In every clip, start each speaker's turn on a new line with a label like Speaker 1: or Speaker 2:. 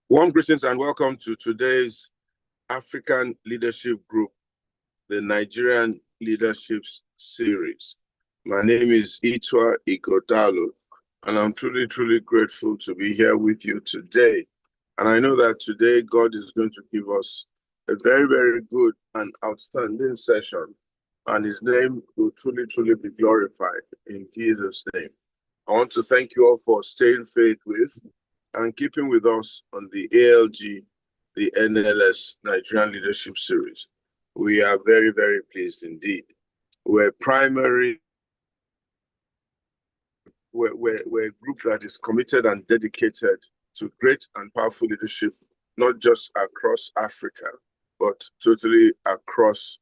Speaker 1: Warm greetings and welcome to today's African Leadership Group, the Nigerian Leadership Series. My name is Itwa Igodalo, and I'm truly grateful to be here with you today. And I know that today God is going to give us a very good and outstanding session, and His name will truly be glorified in Jesus' name. I want to thank you all for staying faith with and keeping with us on the ALG, the NLS Nigerian Leadership Series. We are very pleased indeed. We're a group that is committed and dedicated to great and powerful leadership, not just across Africa, but totally across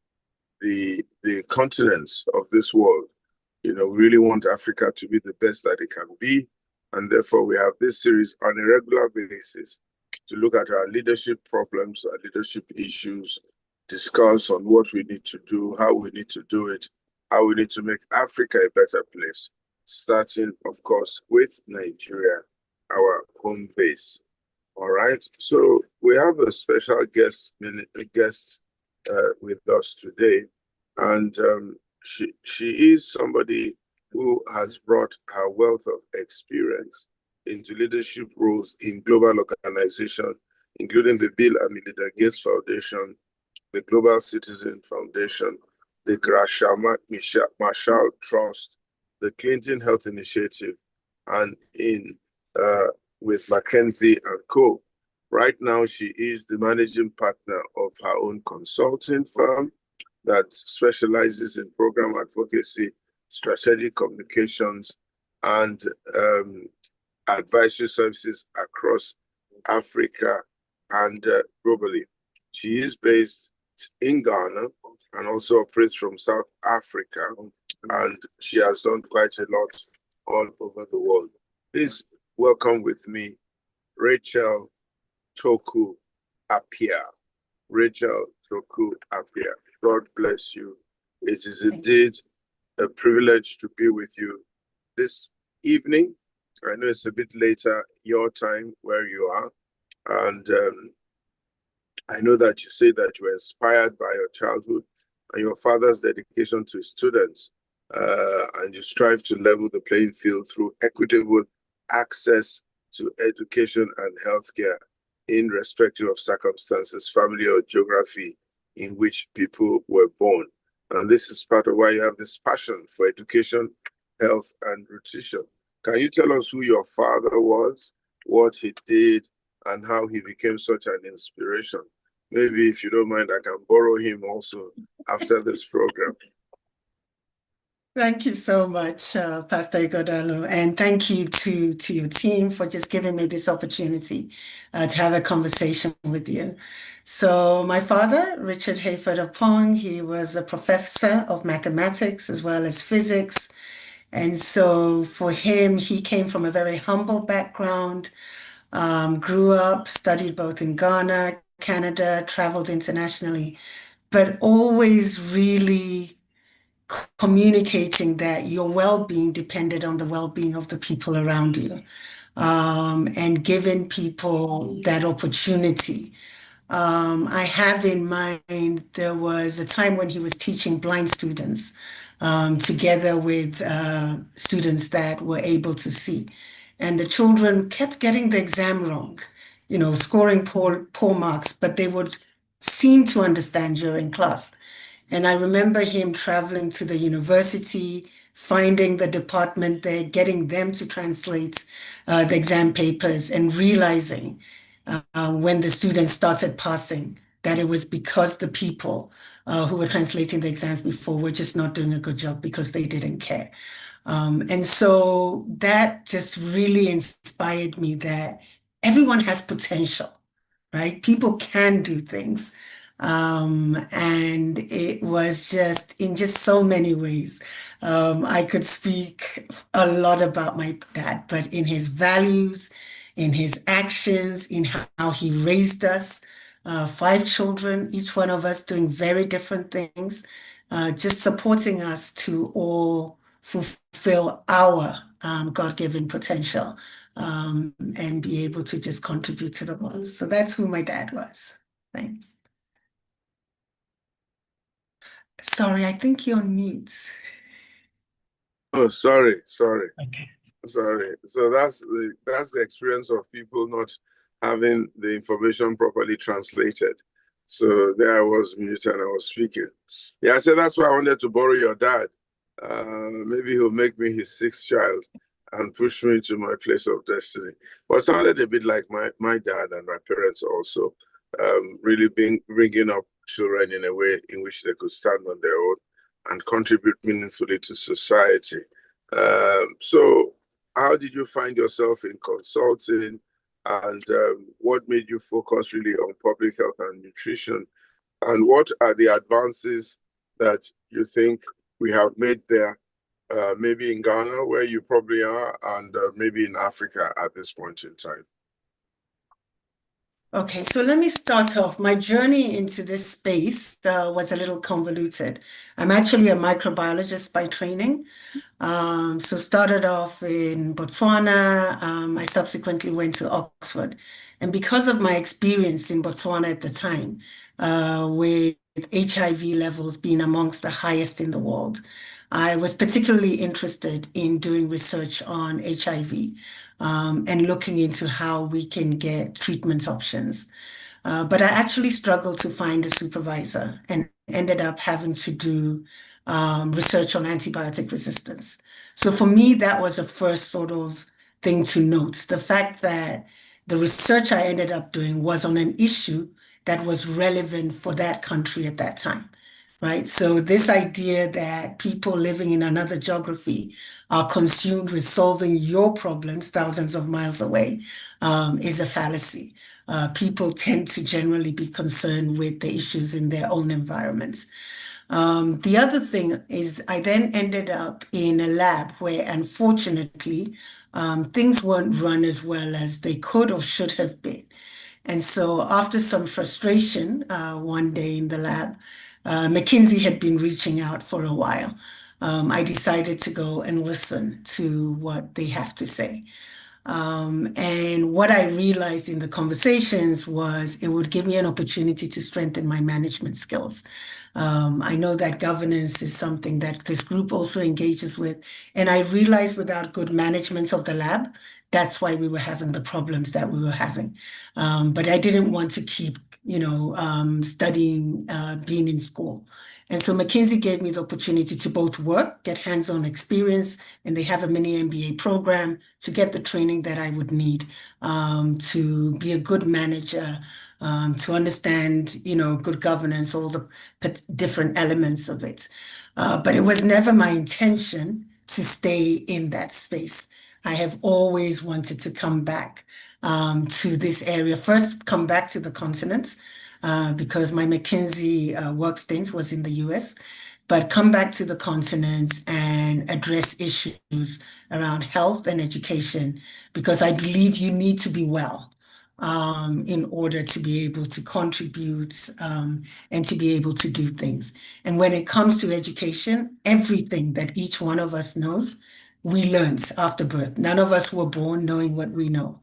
Speaker 1: the continents of this world. You know, we really want Africa to be the best that it can be. And therefore, we have this series on a regular basis to look at our leadership problems, our leadership issues, discuss on what we need to do, how we need to do it, how we need to make Africa a better place, starting, of course, with Nigeria, our home base. All right. So we have a special guest with us today, and she is somebody who has brought her wealth of experience into leadership roles in global organizations, including the Bill and Melinda Gates Foundation, the Global Citizen Foundation, the Gracia Marshall Trust, the Clinton Health Initiative, and with McKinsey & Co. Right now, she is the managing partner of her own consulting firm that specializes in program advocacy, strategic communications, and advisory services across Africa and globally. She is based in Ghana and also operates from South Africa, and she has done quite a lot all over the world. Please welcome with me Rachel Toku Appiah. Rachel Toku Appiah. God bless you. It is indeed a privilege to be with you this evening. I know it's a bit later your time where you are, and I know that you say that you were inspired by your childhood and your father's dedication to his students, and you strive to level the playing field through equitable access to education and healthcare in respective of circumstances, family, or geography in which people were born. And this is part of why you have this passion for education, health, and nutrition. Can you tell us who your father was, what he did, and how he became such an inspiration? Maybe if you don't mind, I can borrow him also after this program.
Speaker 2: Thank you so much, Pastor Igodalo, and thank you to your team for just giving me this opportunity to have a conversation with you. So my father, Richard Hayford of Pong, he was a professor of mathematics as well as physics. And so for him, he came from a very humble background, grew up, studied both in Ghana, Canada, traveled internationally, but always really communicating that your well-being depended on the well-being of the people around you, and giving people that opportunity. I have in mind there was a time when he was teaching blind students together with students that were able to see. And the children kept getting the exam wrong, scoring poor marks, but they would seem to understand during class. And I remember him traveling to the university, finding the department there, getting them to translate the exam papers, and realizing when the students started passing that it was because the people who were translating the exams before were just not doing a good job because they didn't care. And so that just really inspired me that everyone has potential, right? People can do things. And it was just in just so many ways. I could speak a lot about my dad, but in his values, in his actions, in how he raised us, 5 children, each one of us doing very different things, just supporting us to all fulfill our God-given potential. and be able to just contribute to the world. So that's who my dad was. Thanks. Sorry, I think you're on mute.
Speaker 1: Oh, sorry.
Speaker 2: Okay.
Speaker 1: Sorry. So that's the experience of people not having the information properly translated. So there I was mute and I was speaking. Yeah, so that's why I wanted to borrow your dad. Maybe he'll make me his sixth child and push me to my place of destiny. But it sounded a bit like my dad and my parents also, really bringing up children in a way in which they could stand on their own and contribute meaningfully to society. So how did you find yourself in consulting, and what made you focus really on public health and nutrition, and what are the advances that you think we have made there, maybe in Ghana where you probably are, and maybe in Africa at this point in time?
Speaker 2: Okay, so let me start off. My journey into this space was a little convoluted. I'm actually a microbiologist by training. So started off in Botswana. I subsequently went to Oxford. And because of my experience in Botswana at the time, with HIV levels being amongst the highest in the world, I was particularly interested in doing research on HIV, and looking into how we can get treatment options. But I actually struggled to find a supervisor and ended up having to do research on antibiotic resistance. So for me, that was the first sort of thing to note. The fact that the research I ended up doing was on an issue that was relevant for that country at that time, right? So this idea that people living in another geography are consumed with solving your problems thousands of miles away, is a fallacy. People tend to generally be concerned with the issues in their own environments. The other thing is I then ended up in a lab where, unfortunately, things weren't run as well as they could or should have been. And so, after some frustration, one day in the lab, McKinsey had been reaching out for a while. I decided to go and listen to what they have to say. And what I realized in the conversations was it would give me an opportunity to strengthen my management skills. I know that governance is something that this group also engages with. And I realized without good management of the lab, that's why we were having the problems that we were having. But I didn't want to keep, studying, being in school. And so McKinsey gave me the opportunity to both work, get hands-on experience, and they have a mini MBA program to get the training that I would need, to be a good manager, to understand, good governance, all the different elements of it. But it was never my intention to stay in that space. I have always wanted to come back, to this area. First, come back to the continent, because my McKinsey work stint was in the US, but come back to the continent and address issues around health and education, because I believe you need to be well, in order to be able to contribute, and to be able to do things. And when it comes to education, everything that each one of us knows, we learned after birth. None of us were born knowing what we know,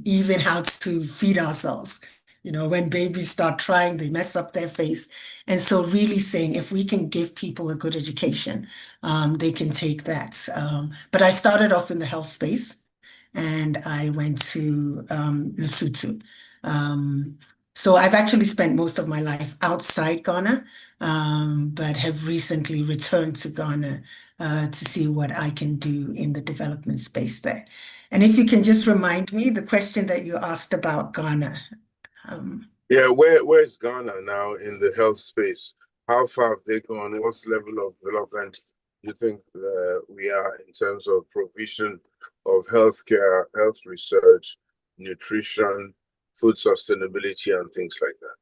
Speaker 2: even how to feed ourselves. When babies start trying, they mess up their face. And so, really saying if we can give people a good education, they can take that. But I started off in the health space and I went to Lesotho. Um, so I've actually spent most of my life outside Ghana, but have recently returned to Ghana to see what I can do in the development space there. And if you can just remind me the question that you asked about Ghana.
Speaker 1: Yeah, where's Ghana now in the health space? How far have they gone? What level of development do you think we are in terms of provision of healthcare, health research, nutrition, food sustainability, and things like that?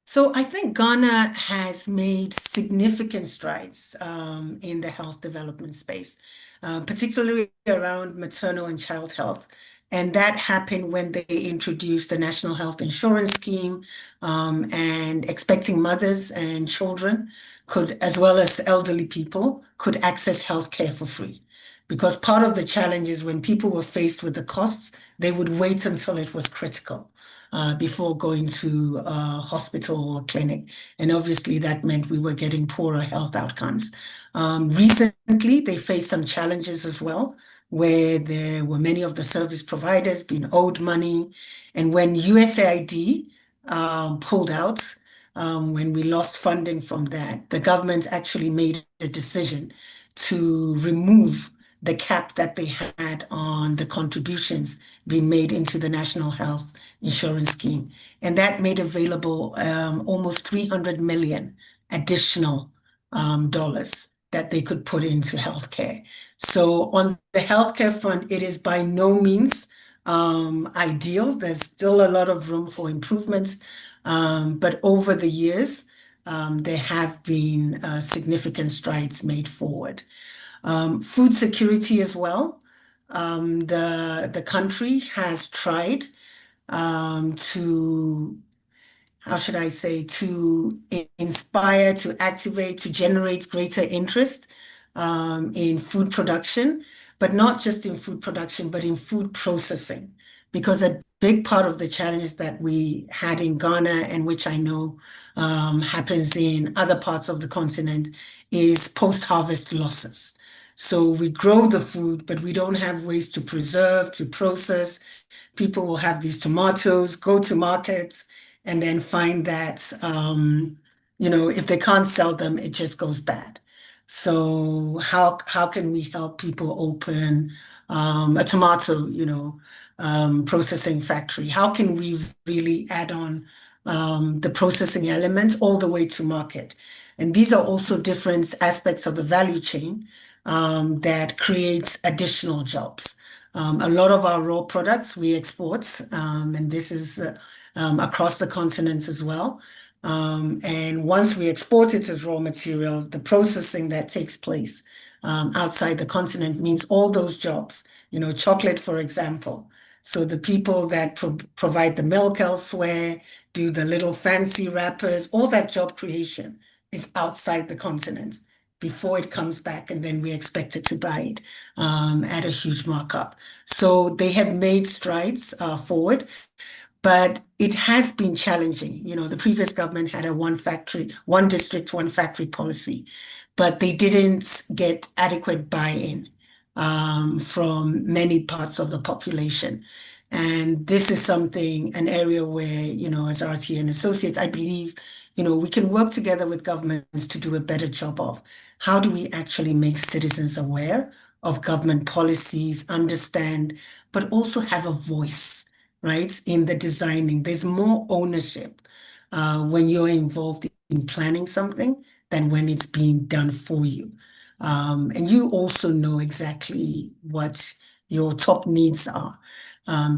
Speaker 2: So I think Ghana has made significant strides, in the health development space, particularly around maternal and child health. And that happened when they introduced the National Health Insurance Scheme, and expecting mothers and children could, as well as elderly people, could access healthcare for free. because part of the challenge is when people were faced with the costs, they would wait until it was critical before going to a hospital or clinic. And obviously that meant we were getting poorer health outcomes. Recently, they faced some challenges as well, where there were many of the service providers being owed money. And when USAID pulled out, when we lost funding from that, the government actually made a decision to remove the cap that they had on the contributions being made into the National Health Insurance Scheme. And that made available almost 300 million additional dollars that they could put into healthcare. So on the healthcare front, it is by no means ideal. There's still a lot of room for improvement. But over the years, there have been significant strides made forward. Food security as well. The country has tried to, how should I say, to inspire, to activate, to generate greater interest in food production, but not just in food production, but in food processing. Because a big part of the challenge that we had in Ghana, and which I know happens in other parts of the continent, is post-harvest losses. So we grow the food, but we don't have ways to preserve, to process. People will have these tomatoes, go to markets, and then find that, if they can't sell them, it just goes bad. So how can we help people open a tomato, processing factory? How can we really add on the processing elements all the way to market? And these are also different aspects of the value chain that creates additional jobs. A lot of our raw products we export, and this is across the continent as well. And once we export it as raw material, the processing that takes place outside the continent means all those jobs, chocolate, for example. So the people that provide the milk elsewhere, do the little fancy wrappers, all that job creation is outside the continent before it comes back, and then we expect it to buy it at a huge markup. So they have made strides forward, but it has been challenging. The previous government had a one district, one factory policy, but they didn't get adequate buy-in from many parts of the population. And this is an area where, as RT and Associates, I believe, we can work together with governments to do a better job of how do we actually make citizens aware of government policies, understand, but also have a voice, right, in the designing. There's more ownership when you're involved in planning something than when it's being done for you. And you also know exactly what your top needs are.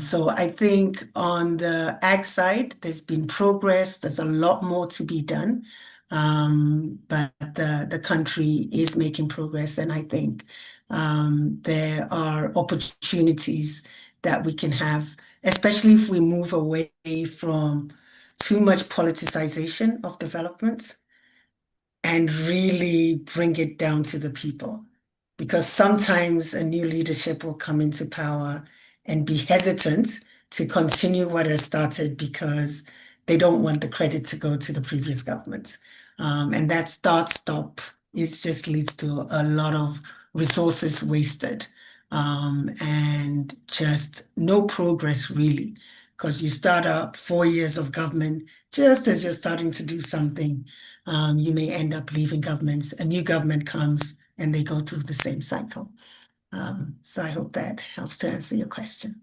Speaker 2: So I think on the ag side, there's been progress. There's a lot more to be done. But the country is making progress. And I think there are opportunities that we can have, especially if we move away from too much politicization of development and really bring it down to the people. Because sometimes a new leadership will come into power and be hesitant to continue what has started because they don't want the credit to go to the previous government. And that start-stop just leads to a lot of resources wasted and just no progress really. Because you start up 4 years of government, just as you're starting to do something, you may end up leaving governments. A new government comes and they go through the same cycle. So I hope that helps to answer your question.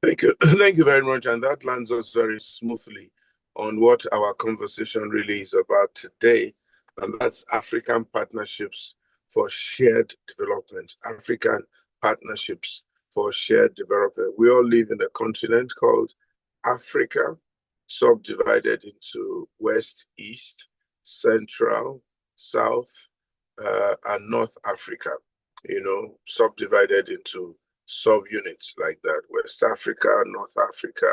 Speaker 1: Thank you. Thank you very much. And that lands us very smoothly on what our conversation really is about today. And that's African partnerships for shared development, African partnerships for shared development. We all live in a continent called Africa, subdivided into West, East, Central, South, and North Africa, subdivided into subunits like that: West Africa, North Africa,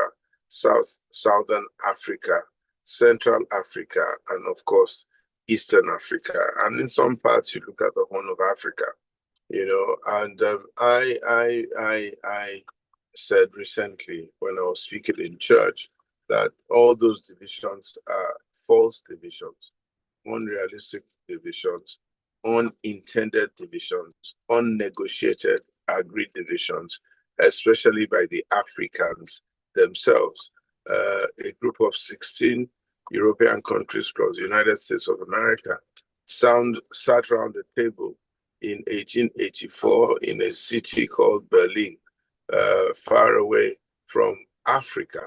Speaker 1: Southern Africa, Central Africa, and of course, Eastern Africa. And in some parts, you look at the Horn of Africa. And I said recently when I was speaking in church that all those divisions are false divisions, unrealistic divisions, unintended divisions, unnegotiated, agreed divisions, especially by the Africans themselves. A group of 16 European countries plus the United States of America sat around the table in 1884 in a city called Berlin, far away from Africa,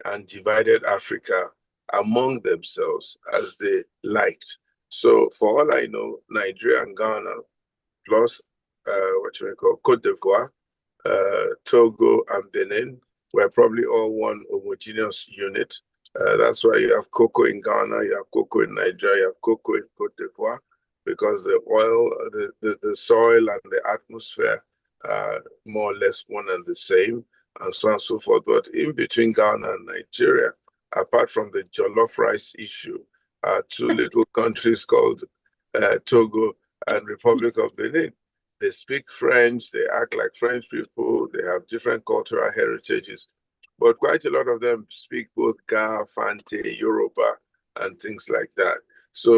Speaker 1: and divided Africa among themselves as they liked. So, for all I know, Nigeria and Ghana, plus what you may call Cote d'Ivoire, Togo, and Benin, were probably all one homogeneous unit. That's why you have cocoa in Ghana, you have cocoa in Nigeria, you have cocoa in Cote d'Ivoire, because the oil, the soil, and the atmosphere are more or less one and the same, and so on and so forth. But in between Ghana and Nigeria, apart from the jollof rice issue, are two little countries called Togo and Republic of Benin. They speak French, they act like French people, they have different cultural heritages, but quite a lot of them speak both Ga, Fante, Yoruba, and things like that. So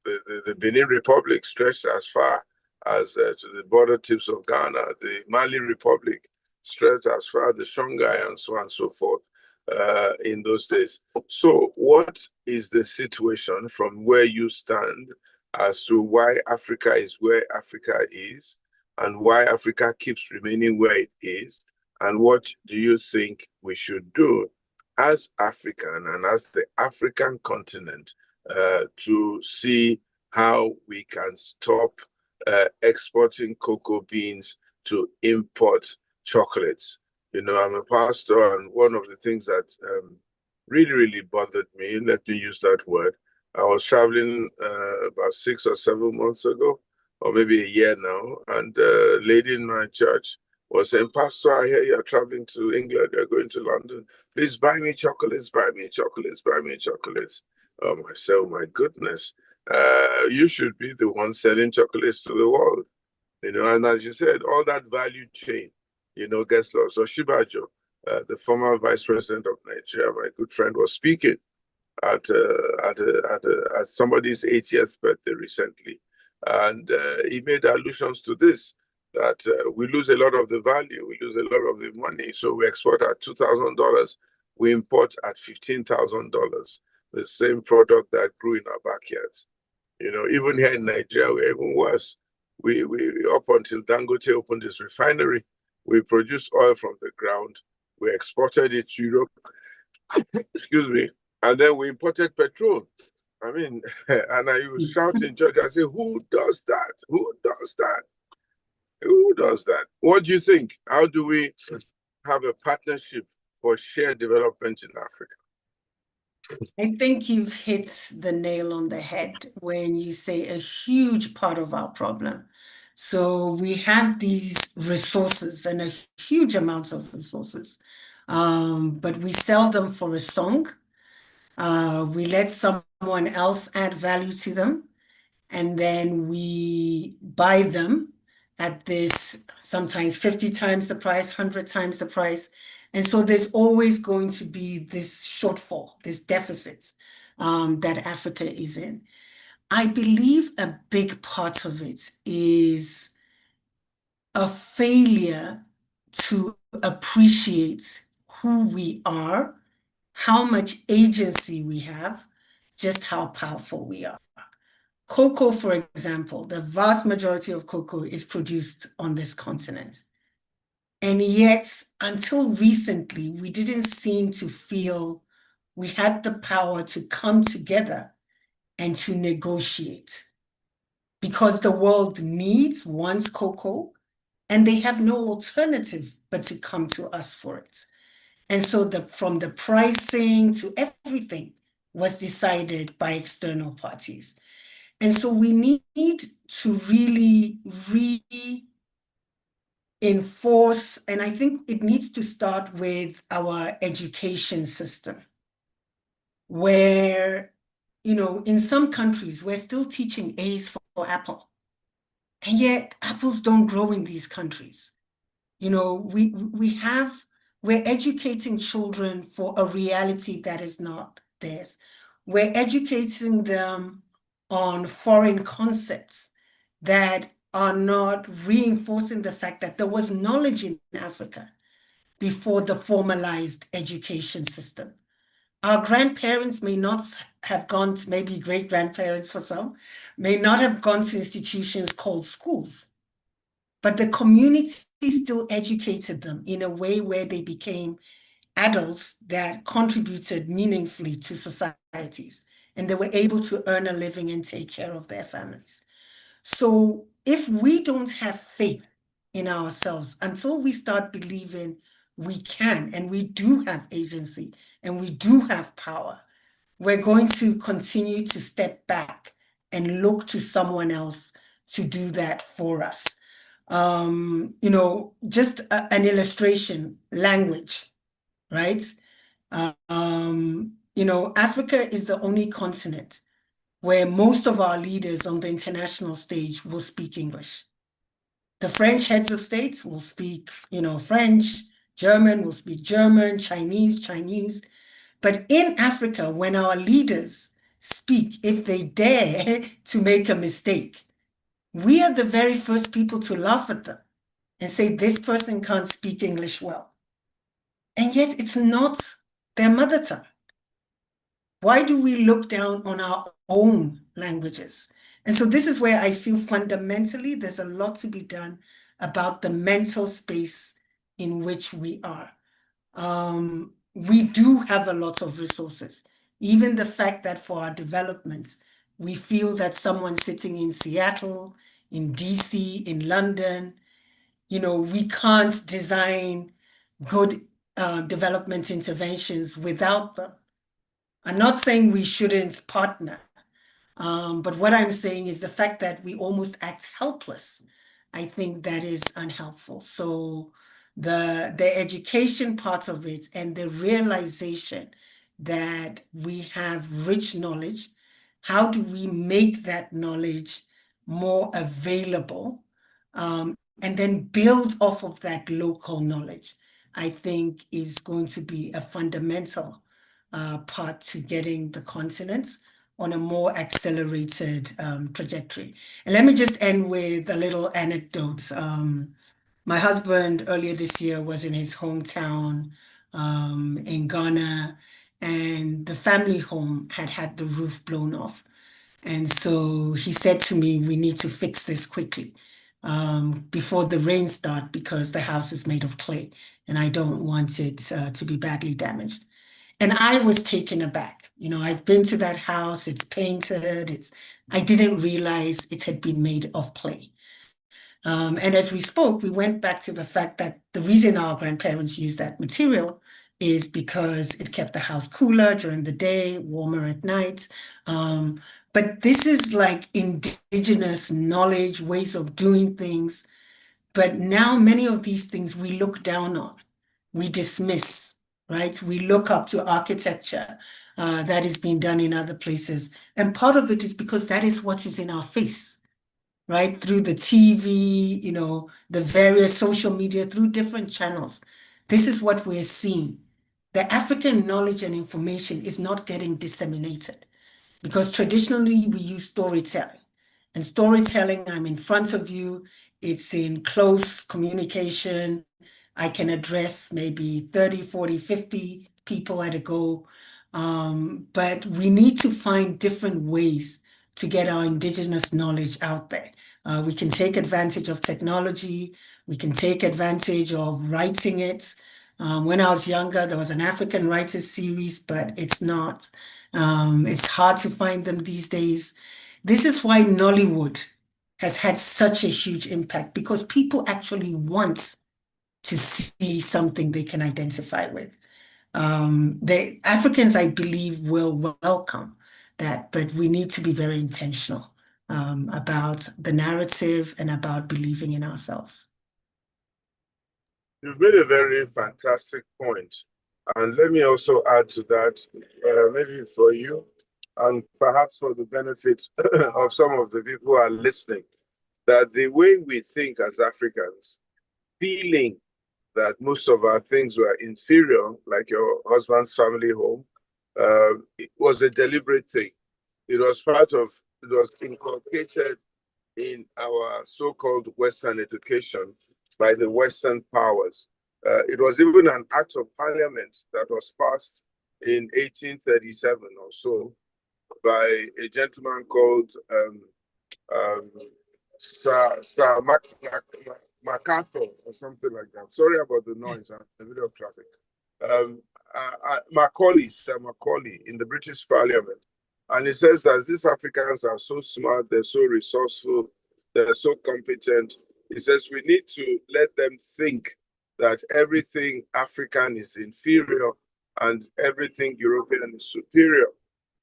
Speaker 1: the Benin Republic stretched as far as to the border tips of Ghana. The Mali Republic stretched as far as the Songhai, and so on and so forth in those days. So what is the situation from where you stand as to why Africa is where Africa is, and why Africa keeps remaining where it is, and what do you think we should do as African and as the African continent to see how we can stop exporting cocoa beans to import chocolates? I'm a pastor, and one of the things that really, really bothered me, let me use that word, I was traveling about 6 or 7 months ago, or maybe a year now, and a lady in my church was saying, Pastor, I hear you're traveling to England, you're going to London. Please buy me chocolates, buy me chocolates, buy me chocolates. I said, oh my goodness, you should be the one selling chocolates to the world. And as you said, all that value chain, gets lost. So Shibajo, the former vice president of Nigeria, my good friend, was speaking at somebody's 80th birthday recently, and he made allusions to this, that we lose a lot of the value, we lose a lot of the money. So we export at $2,000, we import at $15,000, the same product that grew in our backyards. Even here in Nigeria, we're even worse. We up until Dangote opened this refinery, we produced oil from the ground, we exported it to Europe, excuse me, and then we imported petrol. I mean, and I was shouting in church, I say, who does that? Who does that? Who does that? What do you think? How do we have a partnership for shared development in Africa?
Speaker 2: I think you've hit the nail on the head when you say a huge part of our problem. So we have these resources and a huge amount of resources, but we sell them for a song. We let someone else add value to them, and then we buy them at this sometimes 50 times the price, 100 times the price. And so there's always going to be this shortfall, this deficit that Africa is in. I believe a big part of it is a failure to appreciate who we are, how much agency we have, just how powerful we are. Cocoa, for example, the vast majority of cocoa is produced on this continent. And yet, until recently, we didn't seem to feel we had the power to come together and to negotiate, because the world wants cocoa, and they have no alternative but to come to us for it. And so from the pricing to everything was decided by external parties. And so we need to really reinforce, and I think it needs to start with our education system, where, in some countries, we're still teaching A's for Apple. And yet apples don't grow in these countries. You know, we're educating children for a reality that is not theirs. We're educating them on foreign concepts that are not reinforcing the fact that there was knowledge in Africa before the formalized education system. Our grandparents may not have gone to, maybe great grandparents for some, may not have gone to institutions called schools, but the community still educated them in a way where they became adults that contributed meaningfully to societies, and they were able to earn a living and take care of their families. So if we don't have faith in ourselves until we start believing we can and we do have agency and we do have power, we're going to continue to step back and look to someone else to do that for us. You know, just an illustration, language, right? You know, Africa is the only continent where most of our leaders on the international stage will speak English. The French heads of states will speak, you know, French, German will speak German, Chinese. But in Africa, when our leaders speak, if they dare to make a mistake, we are the very first people to laugh at them and say, this person can't speak English well. And yet it's not their mother tongue. Why do we look down on our own languages? And so this is where I feel fundamentally there's a lot to be done about the mental space in which we are. We do have a lot of resources. Even the fact that for our development, we feel that someone sitting in Seattle, in DC, in London, you know, we can't design good development interventions without them. I'm not saying we shouldn't partner, but what I'm saying is the fact that we almost act helpless. I think that is unhelpful. So the education part of it and the realization that we have rich knowledge, how do we make that knowledge more available, and then build off of that local knowledge, I think is going to be a fundamental part to getting the continent on a more accelerated trajectory. And let me just end with a little anecdote. My husband earlier this year was in his hometown in Ghana, and the family home had had the roof blown off. And so he said to me, we need to fix this quickly before the rain start because the house is made of clay and I don't want it to be badly damaged. And I was taken aback. You know, I've been to that house, it's painted, I didn't realize it had been made of clay. And as we spoke, we went back to the fact that the reason our grandparents used that material is because it kept the house cooler during the day, warmer at night. But this is like indigenous knowledge, ways of doing things. But now many of these things we look down on, we dismiss, right? We look up to architecture that is being done in other places. And part of it is because that is what is in our face, right? Through the TV, you know, the various social media, through different channels. This is what we're seeing. The African knowledge and information is not getting disseminated because traditionally we use storytelling. And storytelling, I'm in front of you, it's in close communication. I can address maybe 30, 40, 50 people at a go. But we need to find different ways to get our indigenous knowledge out there. We can take advantage of technology. We can take advantage of writing it. When I was younger, there was an African writers series, but it's not. It's hard to find them these days. This is why Nollywood has had such a huge impact because people actually want to see something they can identify with. The Africans, I believe, will welcome that, but we need to be very intentional about the narrative and about believing in ourselves.
Speaker 1: You've made a very fantastic point. And let me also add to that, maybe for you, and perhaps for the benefit of some of the people who are listening. that the way we think as Africans, feeling that most of our things were inferior, like your husband's family home, it was a deliberate thing. It was inculcated in our so-called Western education by the Western powers. It was even an act of parliament that was passed in 1837 or so by a gentleman called um, Sir MacArthur or something like that. Sorry about the noise. I'm in the middle of traffic. Macaulay, Sir Macaulay, in the British Parliament. And he says that these Africans are so smart, they're so resourceful, they're so competent. He says we need to let them think that everything African is inferior and everything European is superior.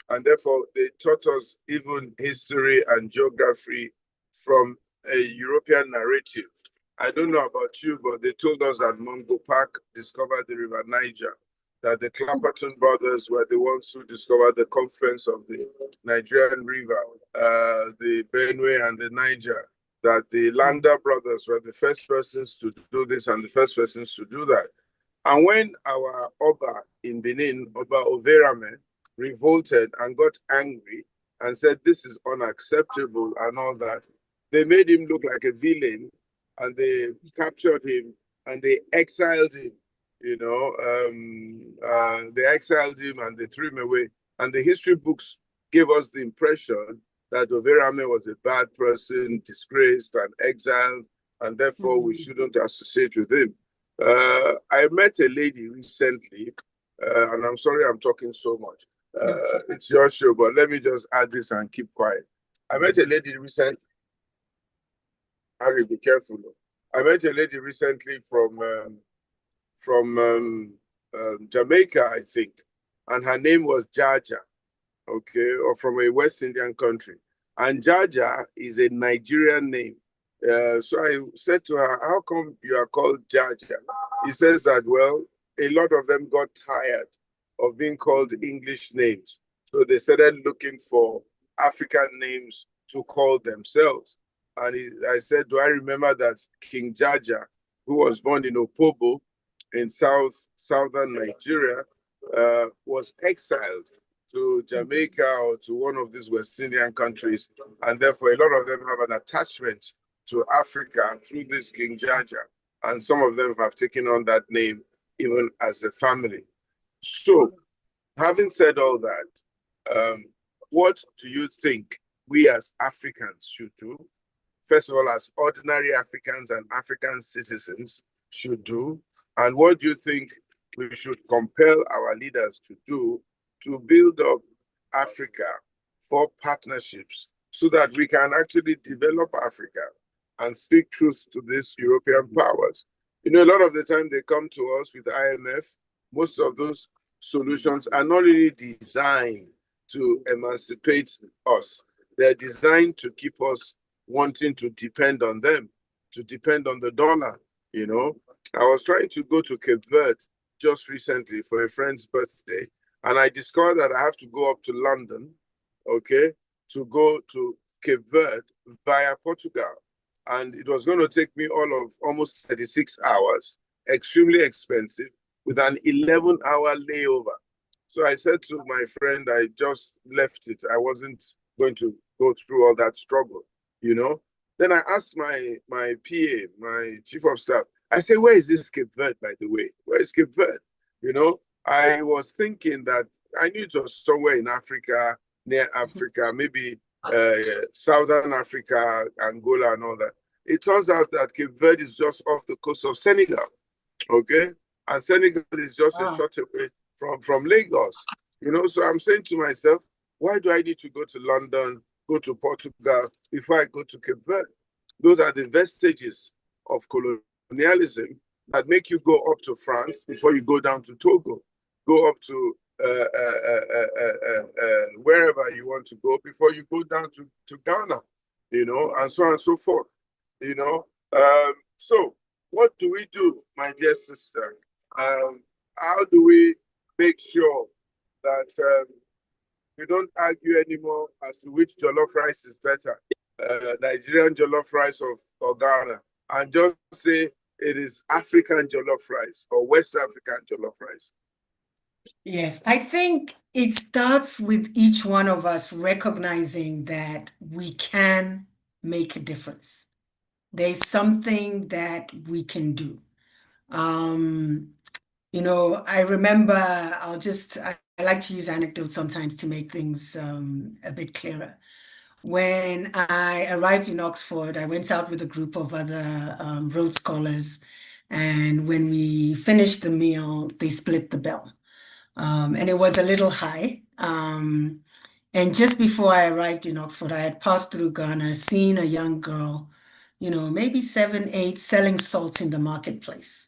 Speaker 1: And therefore, they taught us even history and geography from a European narrative. I don't know about you, but they told us that Mungo Park discovered the River Niger, that the Clapperton brothers were the ones who discovered the confluence of the Nigerian River, the Benue and the Niger, that the Landa brothers were the first persons to do this and the first persons to do that. And when our Oba in Benin, Oba Overame, revolted and got angry and said, this is unacceptable and all that, they made him look like a villain and they captured him and they exiled him, they exiled him and they threw him away. And the history books gave us the impression that Overame was a bad person, disgraced and exiled, and therefore we shouldn't associate with him. I met a lady recently, and I'm sorry I'm talking so much. It's your show, but let me just add this and keep quiet. I met a lady recently. Harry, be careful. I met a lady recently from Jamaica, I think, and her name was Jaja, okay, or from a West Indian country. And Jaja is a Nigerian name. So I said to her, how come you are called Jaja? He says that, well, a lot of them got tired of being called English names. So they started looking for African names to call themselves. And I said, do I remember that King Jaja, who was born in Opobo in southern Nigeria, was exiled to Jamaica or to one of these West Indian countries. And therefore, a lot of them have an attachment to Africa through this King Jaja. And some of them have taken on that name even as a family. So, having said all that, what do you think we as Africans should do? First of all, as ordinary Africans and African citizens should do? And what do you think we should compel our leaders to do to build up Africa for partnerships so that we can actually develop Africa and speak truth to these European powers? A lot of the time they come to us with IMF. Most of those solutions are not really designed to emancipate us. They're designed to keep us wanting to depend on them, to depend on the dollar. I was trying to go to Cape Verde just recently for a friend's birthday, and I discovered that I have to go up to London, okay, to go to Cape Verde via Portugal. And it was going to take me all of almost 36 hours, extremely expensive, with an 11-hour layover. So I said to my friend, I just left it. I wasn't going to go through all that struggle, Then I asked my PA, my chief of staff, I said, where is this Cape Verde, by the way? Where is Cape Verde? I was thinking that I knew it was somewhere in Africa, near Africa, maybe Southern Africa, Angola and all that. It turns out that Cape Verde is just off the coast of Senegal, okay? And Senegal is just a short away from Lagos, So I'm saying to myself, why do I need to go to London, go to Portugal before I go to Cape Verde? Those are the vestiges of colonialism that make you go up to France before you go down to Togo, go up to wherever you want to go before you go down to Ghana, and so on and so forth, So what do we do, my dear sister? How do we make sure that we don't argue anymore as to which jollof rice is better? Nigerian jollof rice or Ghana, and just say it is African jollof rice or West African jollof rice?
Speaker 2: Yes, I think it starts with each one of us recognizing that we can make a difference. There's something that we can do. Um, I remember I like to use anecdotes sometimes to make things a bit clearer. When I arrived in Oxford, I went out with a group of other Rhodes Scholars, and when we finished the meal, they split the bill. And it was a little high. And just before I arrived in Oxford, I had passed through Ghana, seen a young girl, maybe 7, 8, selling salt in the marketplace.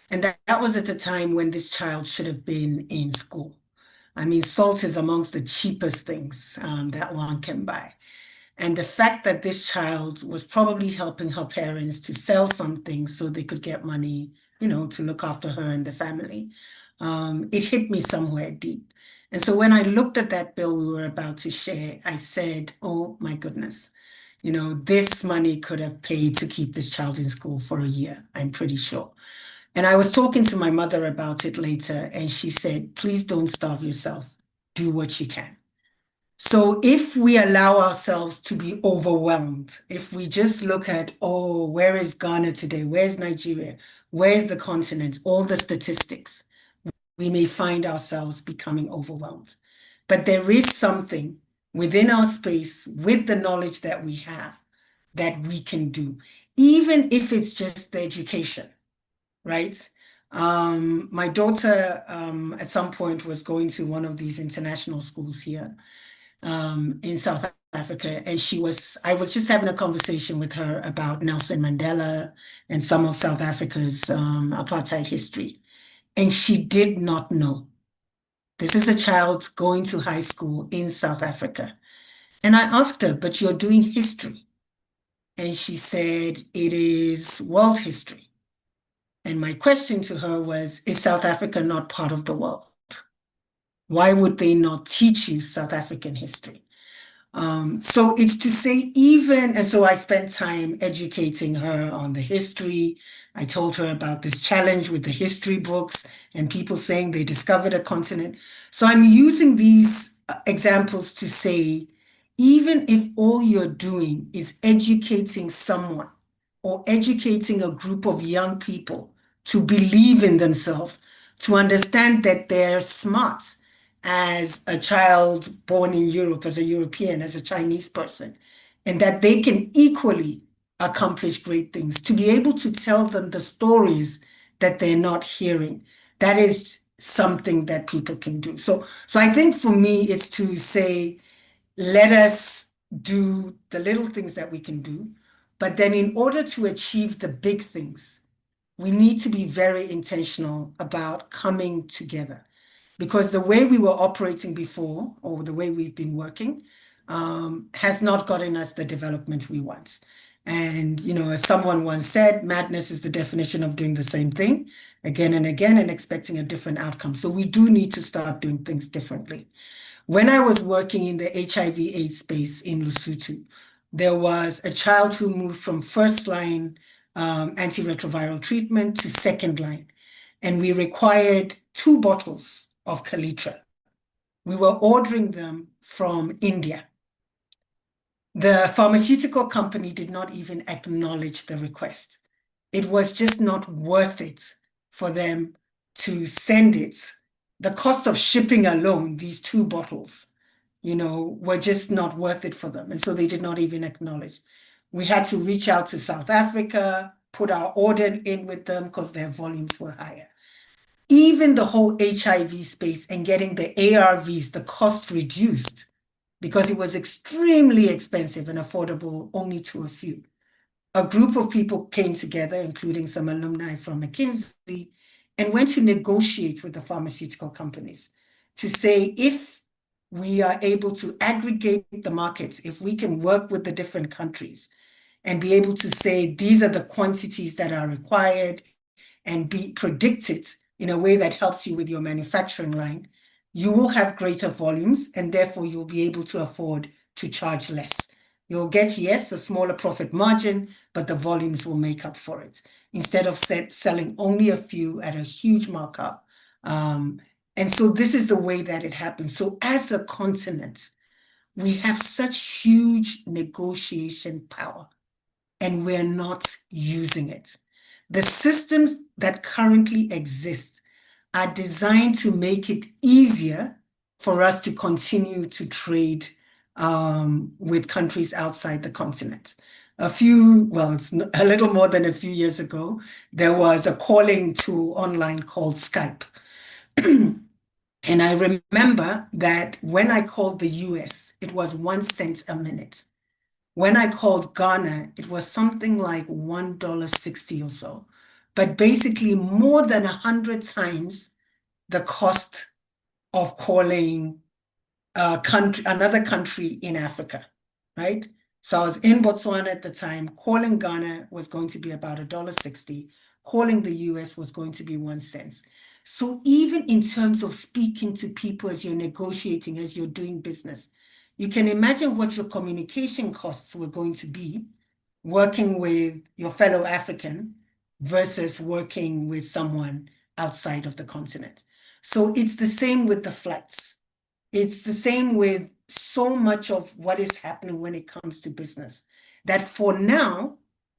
Speaker 2: And that was at a time when this child should have been in school. I mean, salt is amongst the cheapest things that one can buy. And the fact that this child was probably helping her parents to sell something so they could get money, to look after her and the family, it hit me somewhere deep. And so when I looked at that bill we were about to share, I said, oh my goodness, this money could have paid to keep this child in school for a year, I'm pretty sure. And I was talking to my mother about it later, and she said, please don't starve yourself. Do what you can. So if we allow ourselves to be overwhelmed, if we just look at, oh, where is Ghana today? Where's Nigeria? Where's the continent? All the statistics, we may find ourselves becoming overwhelmed. But there is something within our space with the knowledge that we have that we can do, even if it's just the education, right? My daughter at some point was going to one of these international schools here in South Africa, and I was just having a conversation with her about Nelson Mandela and some of South Africa's apartheid history. And she did not know. This is a child going to high school in South Africa. And I asked her, but you're doing history. And she said, it is world history. And my question to her was, is South Africa not part of the world? Why would they not teach you South African history? So it's to say and so I spent time educating her on the history. I told her about this challenge with the history books and people saying they discovered a continent. So I'm using these examples to say, even if all you're doing is educating someone or educating a group of young people to believe in themselves, to understand that they're smart, as a child born in Europe, as a European, as a Chinese person, and that they can equally accomplish great things, to be able to tell them the stories that they're not hearing. That is something that people can do. So I think for me, it's to say, let us do the little things that we can do. But then in order to achieve the big things, we need to be very intentional about coming together. Because the way we were operating before, or the way we've been working, has not gotten us the development we want. And, as someone once said, madness is the definition of doing the same thing again and again and expecting a different outcome. So we do need to start doing things differently. When I was working in the HIV/AIDS space in Lesotho, there was a child who moved from first line antiretroviral treatment to second line. And we required 2 bottles of Calitra. We were ordering them from India. The pharmaceutical company did not even acknowledge the request. It was just not worth it for them to send it. The cost of shipping alone, these 2 bottles, were just not worth it for them. And so they did not even acknowledge. We had to reach out to South Africa, put our order in with them because their volumes were higher. Even the whole HIV space and getting the ARVs, the cost reduced because it was extremely expensive and affordable only to a few. A group of people came together, including some alumni from McKinsey, and went to negotiate with the pharmaceutical companies to say, if we are able to aggregate the markets, if we can work with the different countries and be able to say, these are the quantities that are required and be predicted in a way that helps you with your manufacturing line, you will have greater volumes and therefore you'll be able to afford to charge less. You'll get, yes, a smaller profit margin, but the volumes will make up for it instead of selling only a few at a huge markup. And so this is the way that it happens. So as a continent, we have such huge negotiation power, and we're not using it. The systems that currently exist are designed to make it easier for us to continue to trade with countries outside the continent. It's a little more than a few years ago, there was a calling tool online called Skype. And I remember that when I called the US, it was 1 cent a minute. When I called Ghana, it was something like $1.60 or so, but basically more than 100 times the cost of calling another country in Africa, right? So I was in Botswana at the time. Calling Ghana was going to be about $1.60. Calling the US was going to be 1 cent. So even in terms of speaking to people as you're negotiating, as you're doing business, you can imagine what your communication costs were going to be working with your fellow African versus working with someone outside of the continent. So it's the same with the flights. It's the same with so much of what is happening when it comes to business, that for now,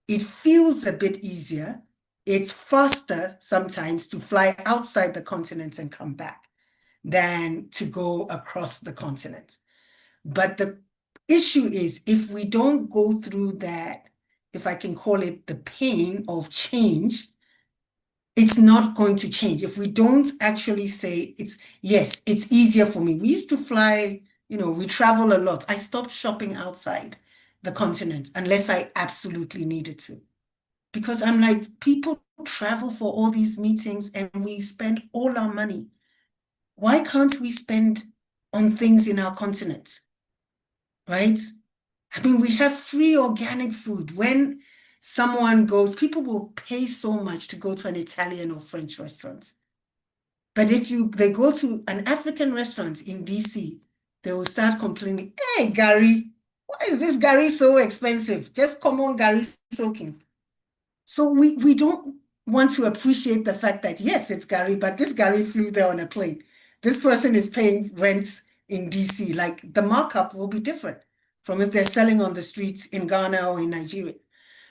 Speaker 2: it feels a bit easier. It's faster sometimes to fly outside the continent and come back than to go across the continent. But the issue is, if we don't go through that, if I can call it the pain of change, it's not going to change. If we don't actually say yes, it's easier for me. We used to fly, we travel a lot. I stopped shopping outside the continent unless I absolutely needed to. Because I'm like, people travel for all these meetings and we spend all our money. Why can't we spend on things in our continent? Right? I mean, we have free organic food. When someone goes, people will pay so much to go to an Italian or French restaurant. But if they go to an African restaurant in DC, they will start complaining, hey, Gary, why is this Gary so expensive? Just common Gary soaking. So we don't want to appreciate the fact that, yes, it's Gary, but this Gary flew there on a plane. This person is paying rents in DC. Like, the markup will be different from if they're selling on the streets in Ghana or in Nigeria.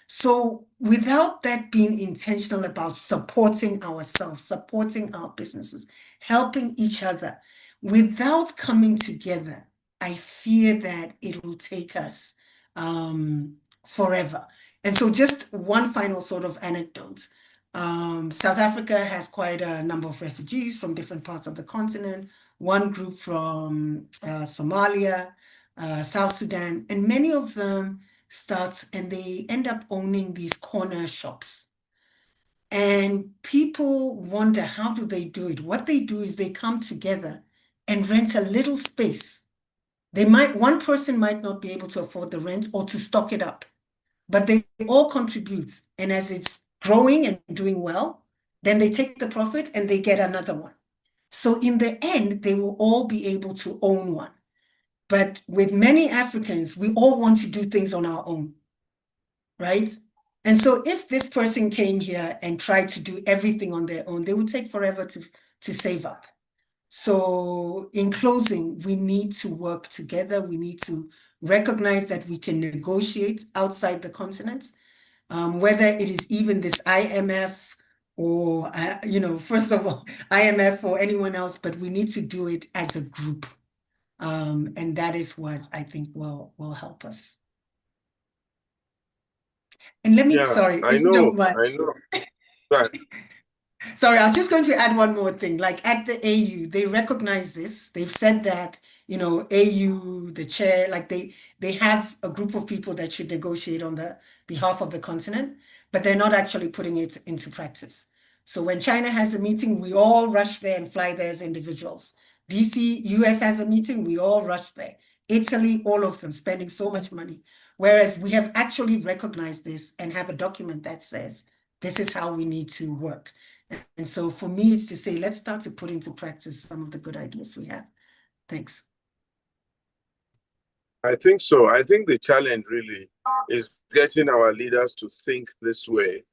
Speaker 2: So without that being intentional about supporting ourselves, supporting our businesses, helping each other, without coming together, I fear that it will take us forever. And so just one final sort of anecdote. South Africa has quite a number of refugees from different parts of the continent, one group from Somalia, South Sudan, and many of them start and they end up owning these corner shops. And people wonder, how do they do it? What they do is they come together and rent a little space. One person might not be able to afford the rent or to stock it up, but they all contribute. And as it's growing and doing well, then they take the profit and they get another one. So in the end, they will all be able to own one. But with many Africans, we all want to do things on our own, right? And so if this person came here and tried to do everything on their own, they would take forever to save up. So in closing, we need to work together. We need to recognize that we can negotiate outside the continent, whether it is even this IMF or, first of all, IMF or anyone else, but we need to do it as a group. And that is what I think will help us. And let me,
Speaker 1: Yeah,
Speaker 2: sorry,
Speaker 1: I
Speaker 2: if you
Speaker 1: know,
Speaker 2: don't mind.
Speaker 1: I know. But
Speaker 2: Sorry, I was just going to add one more thing. Like at the AU, they recognize this. They've said that, AU, the chair, like they have a group of people that should negotiate on the behalf of the continent, but they're not actually putting it into practice. So when China has a meeting, we all rush there and fly there as individuals. DC, US has a meeting, we all rush there. Italy, all of them spending so much money. Whereas we have actually recognized this and have a document that says, this is how we need to work. And so for me, it's to say, let's start to put into practice some of the good ideas we have. Thanks.
Speaker 1: I think so. I think the challenge really is getting our leaders to think this way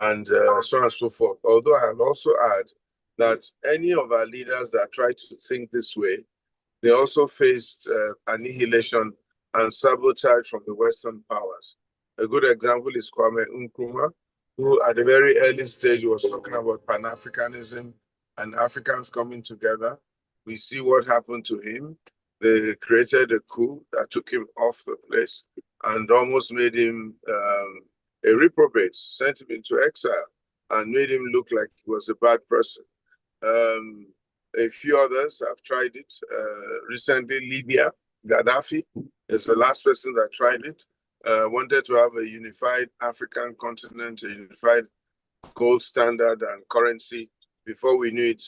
Speaker 1: and so on and so forth. Although I'll also add that any of our leaders that try to think this way, they also faced annihilation and sabotage from the Western powers. A good example is Kwame Nkrumah, who at a very early stage was talking about Pan-Africanism and Africans coming together. We see what happened to him. They created a coup that took him off the place and almost made him a reprobate, sent him into exile, and made him look like he was a bad person. A few others have tried it. Recently, Libya, Gaddafi is the last person that tried it. Wanted to have a unified African continent, a unified gold standard and currency. Before we knew it,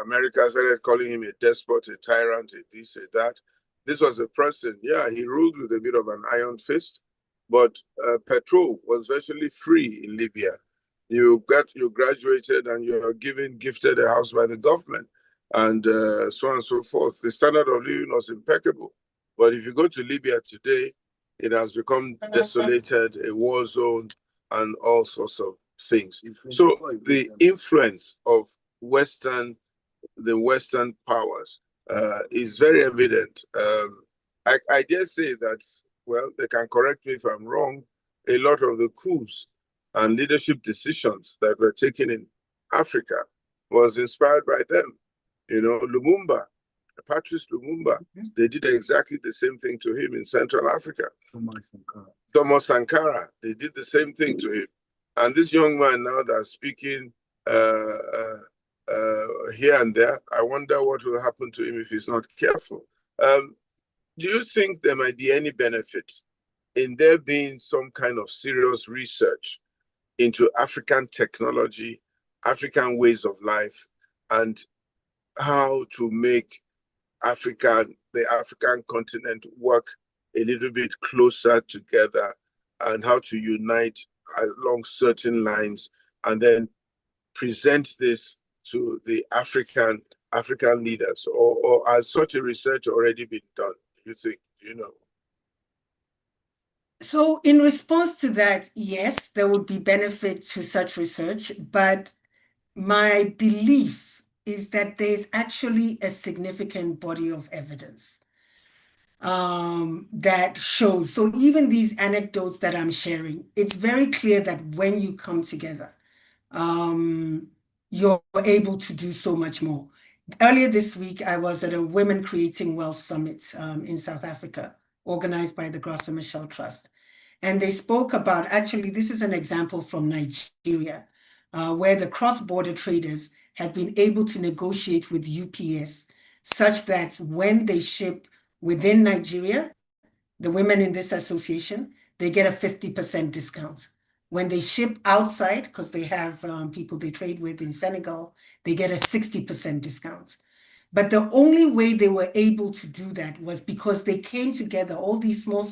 Speaker 1: America started calling him a despot, a tyrant, a this, a that. This was a person, yeah, he ruled with a bit of an iron fist, but petrol was virtually free in Libya. You graduated and you're gifted a house by the government and so on and so forth. The standard of living was impeccable. But if you go to Libya today, it has become desolated, a war zone, and all sorts of things. So the influence of the Western powers is very evident. I dare say that, well, they can correct me if I'm wrong, a lot of the coups and leadership decisions that were taken in Africa was inspired by them. You know, Lumumba, Patrice Lumumba, they did exactly the same thing to him in Central Africa. Thomas Sankara, they did the same thing to him. And this young man now that's speaking here and there, I wonder what will happen to him if he's not careful. Do you think there might be any benefit in there being some kind of serious research into African technology, African ways of life, and how to make the African continent work a little bit closer together and how to unite along certain lines and then present this to the African leaders, or has such a research already been done, do you think? Do you know?
Speaker 2: So in response to that, yes, there would be benefit to such research, but my belief is that there's actually a significant body of evidence that shows. So even these anecdotes that I'm sharing, it's very clear that when you come together, you're able to do so much more. Earlier this week, I was at a Women Creating Wealth Summit in South Africa, organized by the Graça Machel Trust. And they spoke about, actually, this is an example from Nigeria, where the cross-border traders have been able to negotiate with UPS such that when they ship within Nigeria, the women in this association, they get a 50% discount. When they ship outside, because they have people they trade with in Senegal, they get a 60% discount. But the only way they were able to do that was because they came together, all these small,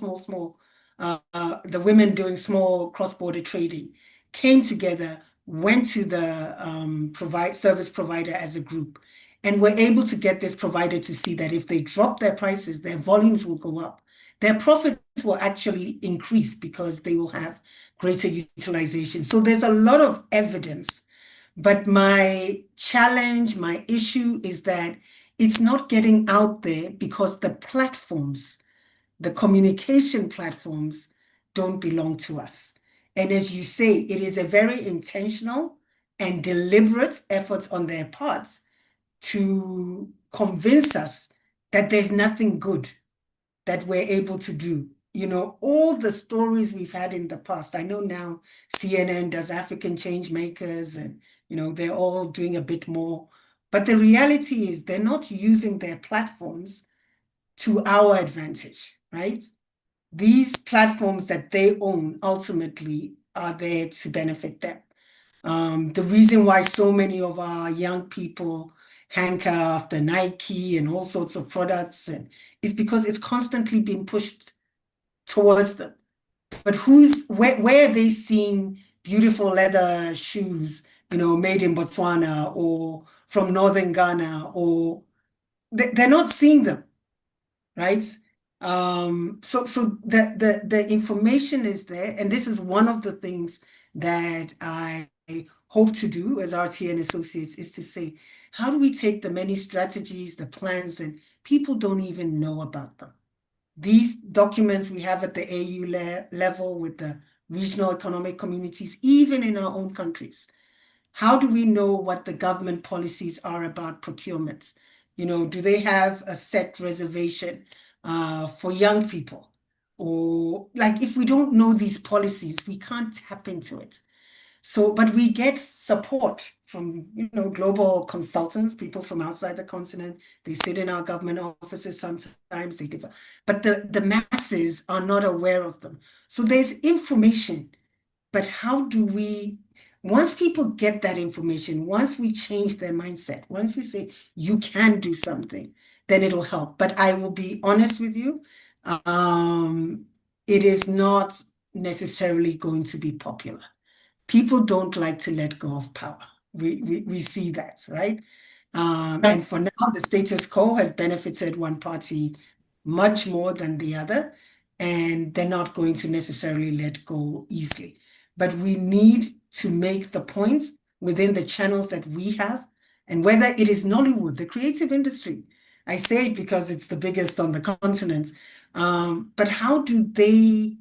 Speaker 2: the women doing small cross-border trading came together, went to the service provider as a group, and were able to get this provider to see that if they drop their prices, their volumes will go up. Their profits will actually increase because they will have greater utilization. So there's a lot of evidence. But my challenge, my issue is that it's not getting out there because the platforms, the communication platforms, don't belong to us. And as you say, it is a very intentional and deliberate effort on their parts to convince us that there's nothing good that we're able to do. You know, all the stories we've had in the past. I know now CNN does African change makers and, you know, they're all doing a bit more. But the reality is they're not using their platforms to our advantage, right? These platforms that they own ultimately are there to benefit them. The reason why so many of our young people hanker after Nike and all sorts of products is because it's constantly being pushed towards them. But where are they seeing beautiful leather shoes, you know, made in Botswana or from northern Ghana, or they're not seeing them, right? So the information is there, and this is one of the things that I hope to do as RTN Associates is to say, how do we take the many strategies, the plans, and people don't even know about them? These documents we have at the AU level with the regional economic communities, even in our own countries. How do we know what the government policies are about procurements? Do they have a set reservation for young people? Or like if we don't know these policies, we can't tap into it. So, but we get support from, global consultants, people from outside the continent. They sit in our government offices sometimes, they give, but the masses are not aware of them. So there's information, but how do we, once people get that information, once we change their mindset, once we say you can do something, then it'll help. But I will be honest with you, it is not necessarily going to be popular. People don't like to let go of power. We see that, right? And for now, the status quo has benefited one party much more than the other, and they're not going to necessarily let go easily. But we need to make the points within the channels that we have, and whether it is Nollywood, the creative industry. I say it because it's the biggest on the continent. But how do they,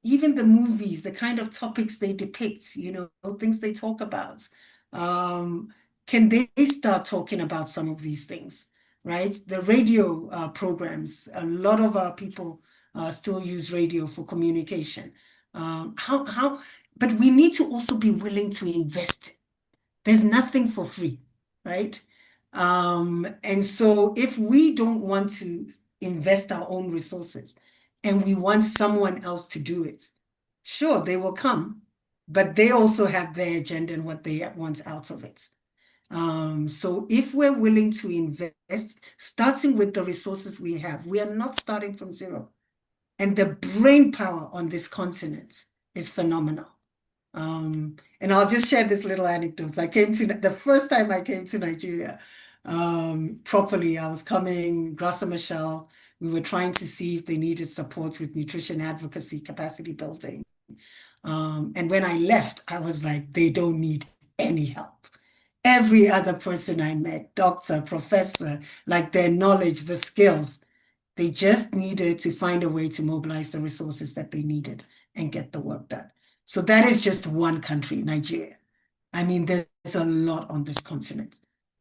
Speaker 2: even the movies, the kind of topics they depict, things they talk about, can they start talking about some of these things, right? The radio programs, a lot of our people still use radio for communication. But we need to also be willing to invest. There's nothing for free, right? And so if we don't want to invest our own resources and we want someone else to do it, sure, they will come, but they also have their agenda and what they want out of it. So if we're willing to invest, starting with the resources we have, we are not starting from zero. And the brain power on this continent is phenomenal. And I'll just share this little anecdote. The first time I came to Nigeria, properly, I was coming, Grassa Michelle, we were trying to see if they needed support with nutrition advocacy, capacity building. And when I left, I was like, they don't need any help. Every other person I met, doctor, professor, like their knowledge, the skills, they just needed to find a way to mobilize the resources that they needed and get the work done. So that is just one country, Nigeria. I mean, there's a lot on this continent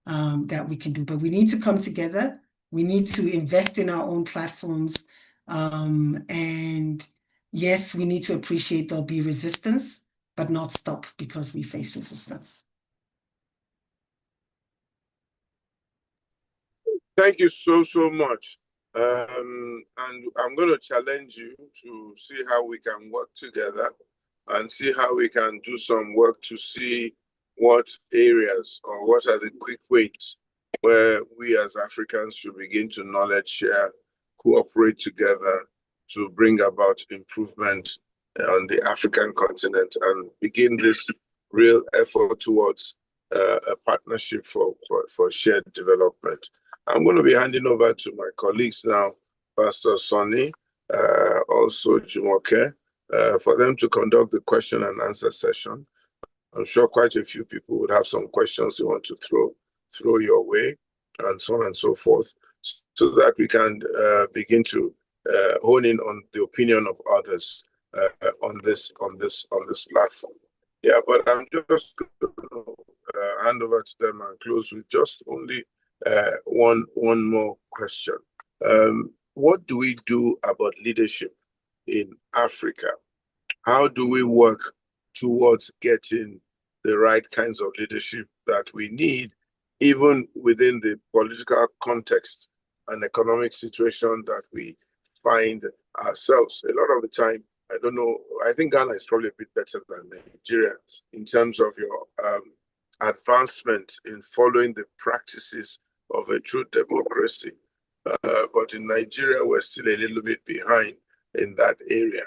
Speaker 2: that we can do, but we need to come together. We need to invest in our own platforms. And yes, we need to appreciate there'll be resistance, but not stop because we face resistance.
Speaker 1: Thank you so much. And I'm going to challenge you to see how we can work together and see how we can do some work to see what areas or what are the quick ways where we as Africans should begin to knowledge share, cooperate together to bring about improvement on the African continent and begin this real effort towards a partnership for shared development. I'm going to be handing over to my colleagues now, Pastor Sonny, also Jumoke, for them to conduct the question and answer session. I'm sure quite a few people would have some questions they want to throw your way, and so on and so forth, so that we can begin to hone in on the opinion of others on this platform. Yeah, but I'm just going to hand over to them and close with just only one more question. What do we do about leadership in Africa? How do we work towards getting the right kinds of leadership that we need, even within the political context and economic situation that we find ourselves? A lot of the time, I don't know, I think Ghana is probably a bit better than Nigeria in terms of your advancement in following the practices of a true democracy. But in Nigeria, we're still a little bit behind in that area.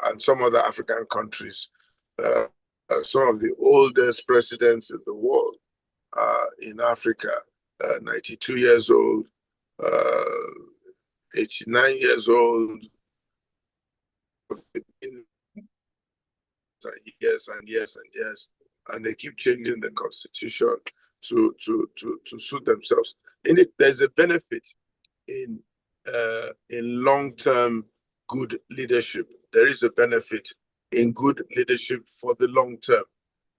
Speaker 1: And some other African countries, some of the oldest presidents in the world in Africa, 92 years old, 89 years old, years and years and years, and they keep changing the constitution to suit themselves. In it, there's a benefit in long-term good leadership. There is a benefit in good leadership for the long term,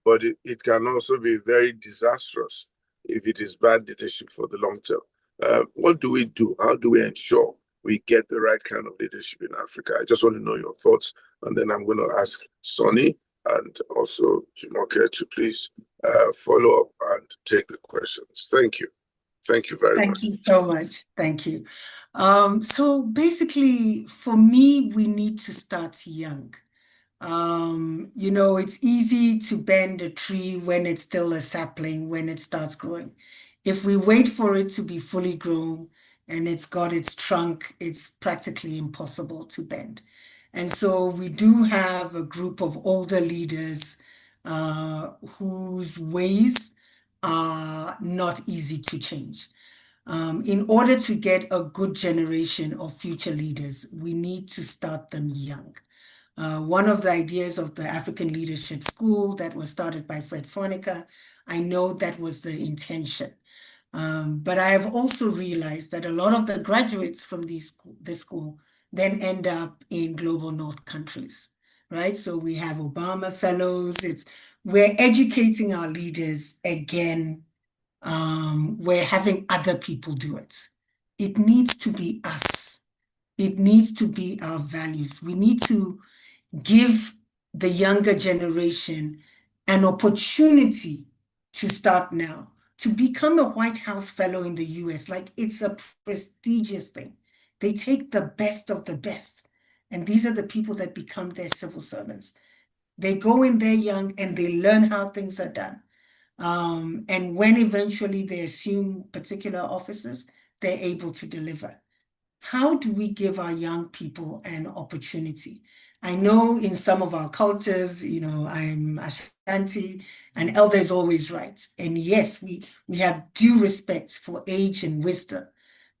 Speaker 1: but it can also be very disastrous if it is bad leadership for the long term. What do we do? How do we ensure we get the right kind of leadership in Africa? I just want to know your thoughts, and then I'm going to ask Sonny and also Jumoke to please follow up and take the questions. Thank you. Thank you very much.
Speaker 2: Thank you so much. Thank you. So basically, for me, we need to start young. It's easy to bend a tree when it's still a sapling, when it starts growing. If we wait for it to be fully grown and it's got its trunk, it's practically impossible to bend. And so we do have a group of older leaders whose ways are not easy to change. In order to get a good generation of future leaders, we need to start them young. One of the ideas of the African Leadership School that was started by Fred Swanecker, I know that was the intention. But I have also realized that a lot of the graduates from this school then end up in global north countries, right? So we have Obama fellows. We're educating our leaders again. We're having other people do it. It needs to be us. It needs to be our values. We need to give the younger generation an opportunity to start now, to become a White House fellow in the US. Like, it's a prestigious thing. They take the best of the best. And these are the people that become their civil servants. They go in there young and they learn how things are done. And when eventually they assume particular offices, they're able to deliver. How do we give our young people an opportunity? I know in some of our cultures, I'm Ashanti, an elder is always right. And yes, we have due respect for age and wisdom.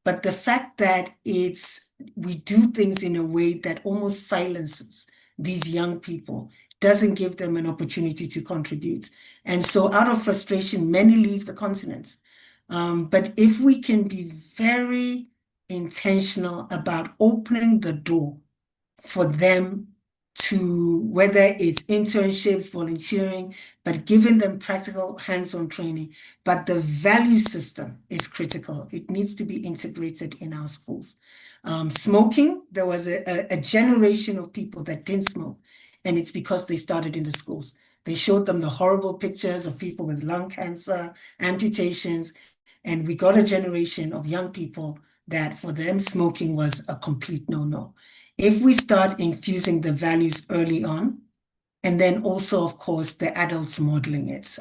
Speaker 2: But the fact that we do things in a way that almost silences these young people doesn't give them an opportunity to contribute. And so out of frustration, many leave the continent. But if we can be very intentional about opening the door for them to, whether it's internships, volunteering, but giving them practical hands-on training. But the value system is critical. It needs to be integrated in our schools. Smoking, there was a generation of people that didn't smoke, and it's because they started in the schools. They showed them the horrible pictures of people with lung cancer, amputations, and we got a generation of young people that for them smoking was a complete no-no. If we start infusing the values early on, and then also, of course, the adults modeling it,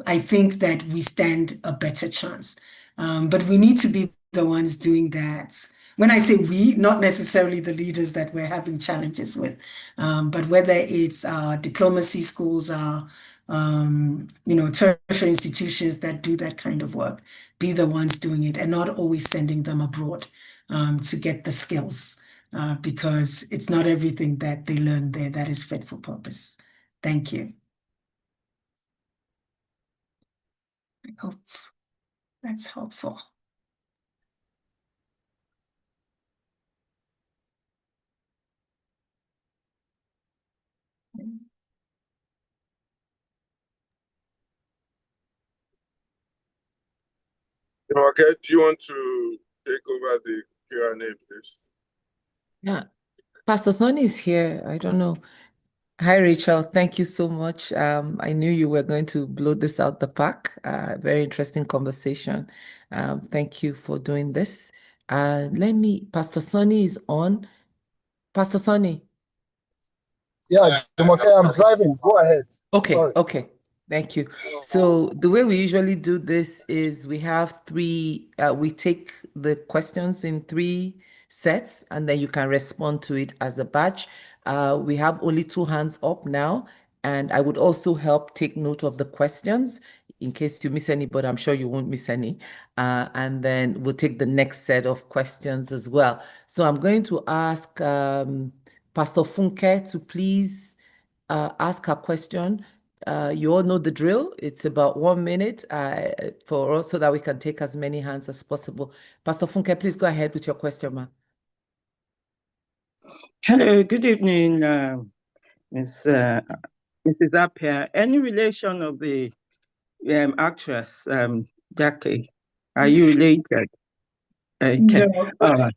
Speaker 2: I think that we stand a better chance. But we need to be the ones doing that. When I say we, not necessarily the leaders that we're having challenges with, but whether it's our diplomacy schools, our tertiary institutions that do that kind of work, be the ones doing it and not always sending them abroad to get the skills, because it's not everything that they learn there that is fit for purpose. Thank you. I hope that's helpful.
Speaker 1: Okay, do you want to take over the Q&A, please?
Speaker 3: Yeah, Pastor Sonny is here. I don't know. Hi, Rachel. Thank you so much. I knew you were going to blow this out the park. Very interesting conversation. Thank you for doing this. Pastor Sonny is on. Pastor Sonny.
Speaker 4: Yeah, Jumoke, I'm driving. Go ahead.
Speaker 3: Okay,
Speaker 4: Sorry.
Speaker 3: okay. Thank you. So the way we usually do this is we have we take the questions in 3 sets, and then you can respond to it as a batch. We have only 2 hands up now, and I would also help take note of the questions. in case you miss any, but I'm sure you won't miss any. And then we'll take the next set of questions as well. So I'm going to ask Pastor Funke to please ask her question. You all know the drill. It's about 1 minute for us so that we can take as many hands as possible. Pastor Funke, please go ahead with your question, ma.
Speaker 5: Hello, good evening, Mrs. Appiah. Any relation of the actress Jackie? Are you related? Okay.
Speaker 2: No.
Speaker 5: All right.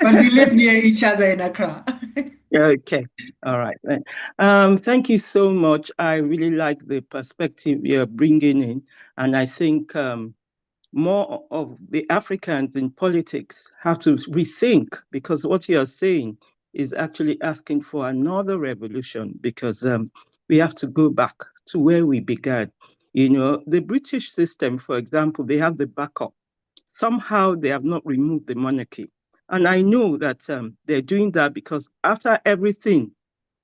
Speaker 2: But we live near each other in Accra.
Speaker 5: Okay. All right. Thank you so much. I really like the perspective you're bringing in, and I think more of the Africans in politics have to rethink, because what you're saying is actually asking for another revolution, because we have to go back to where we began. You know, the British system, for example, they have the backup. Somehow they have not removed the monarchy. And I know that they're doing that because after everything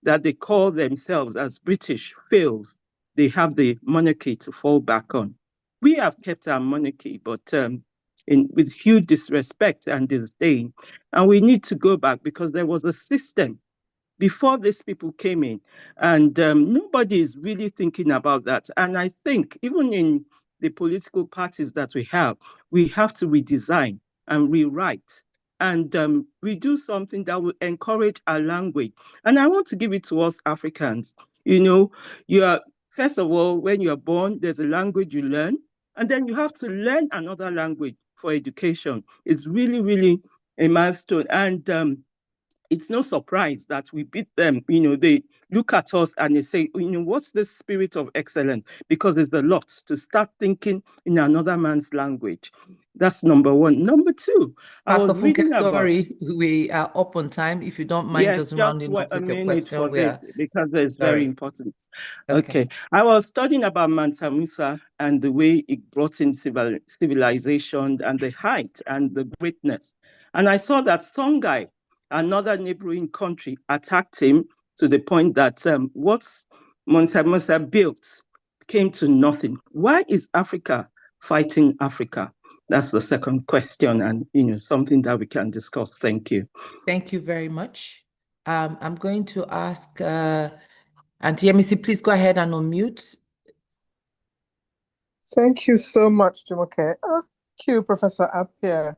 Speaker 5: that they call themselves as British fails, they have the monarchy to fall back on. We have kept our monarchy, but with huge disrespect and disdain. And we need to go back because there was a system before these people came in, and nobody is really thinking about that. And I think even in the political parties that we have to redesign and rewrite and we do something that will encourage our language. And I want to give it to us Africans. You know, first of all, when you're born, there's a language you learn, and then you have to learn another language for education. It's really, really a milestone. And it's no surprise that we beat them. You know, they look at us and they say, you know, what's the spirit of excellence? Because there's a lot to start thinking in another man's language. That's number one. Number two, I
Speaker 3: Pastor
Speaker 5: was
Speaker 3: Funke,
Speaker 5: reading about.
Speaker 3: sorry, we are up on time. If you don't mind
Speaker 5: Yes,
Speaker 3: just
Speaker 5: just
Speaker 3: rounding up
Speaker 5: a
Speaker 3: with your
Speaker 5: minute
Speaker 3: question,
Speaker 5: for
Speaker 3: we
Speaker 5: this
Speaker 3: are
Speaker 5: because it's very
Speaker 3: sorry.
Speaker 5: important.
Speaker 3: Okay.
Speaker 5: Okay. I was studying about Mansa Musa and the way it brought in civilization and the height and the greatness. And I saw that Songhai, another neighboring country, attacked him to the point that what Mansa Musa built came to nothing. Why is Africa fighting Africa? That's the second question, and you know, something that we can discuss. Thank you.
Speaker 3: Thank you very much. I'm going to ask Auntie Yemisi, please go ahead and unmute.
Speaker 6: Thank you so much, Jumoke. Thank you, Professor Appiah.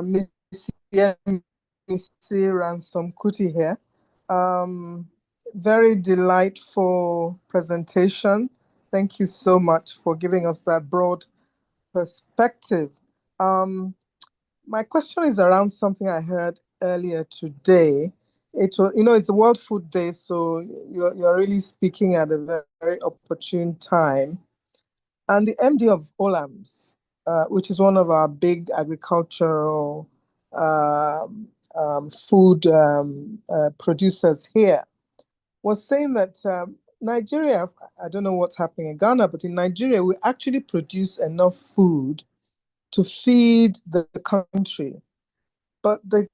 Speaker 6: Miss Ransom Kuti here. Very delightful presentation. Thank you so much for giving us that broad perspective. My question is around something I heard earlier today. It's a World Food Day, so you're really speaking at a very, very opportune time. And the MD of Olams, which is one of our big agricultural food producers here, was saying that Nigeria, I don't know what's happening in Ghana, but in Nigeria, we actually produce enough food to feed the country. But the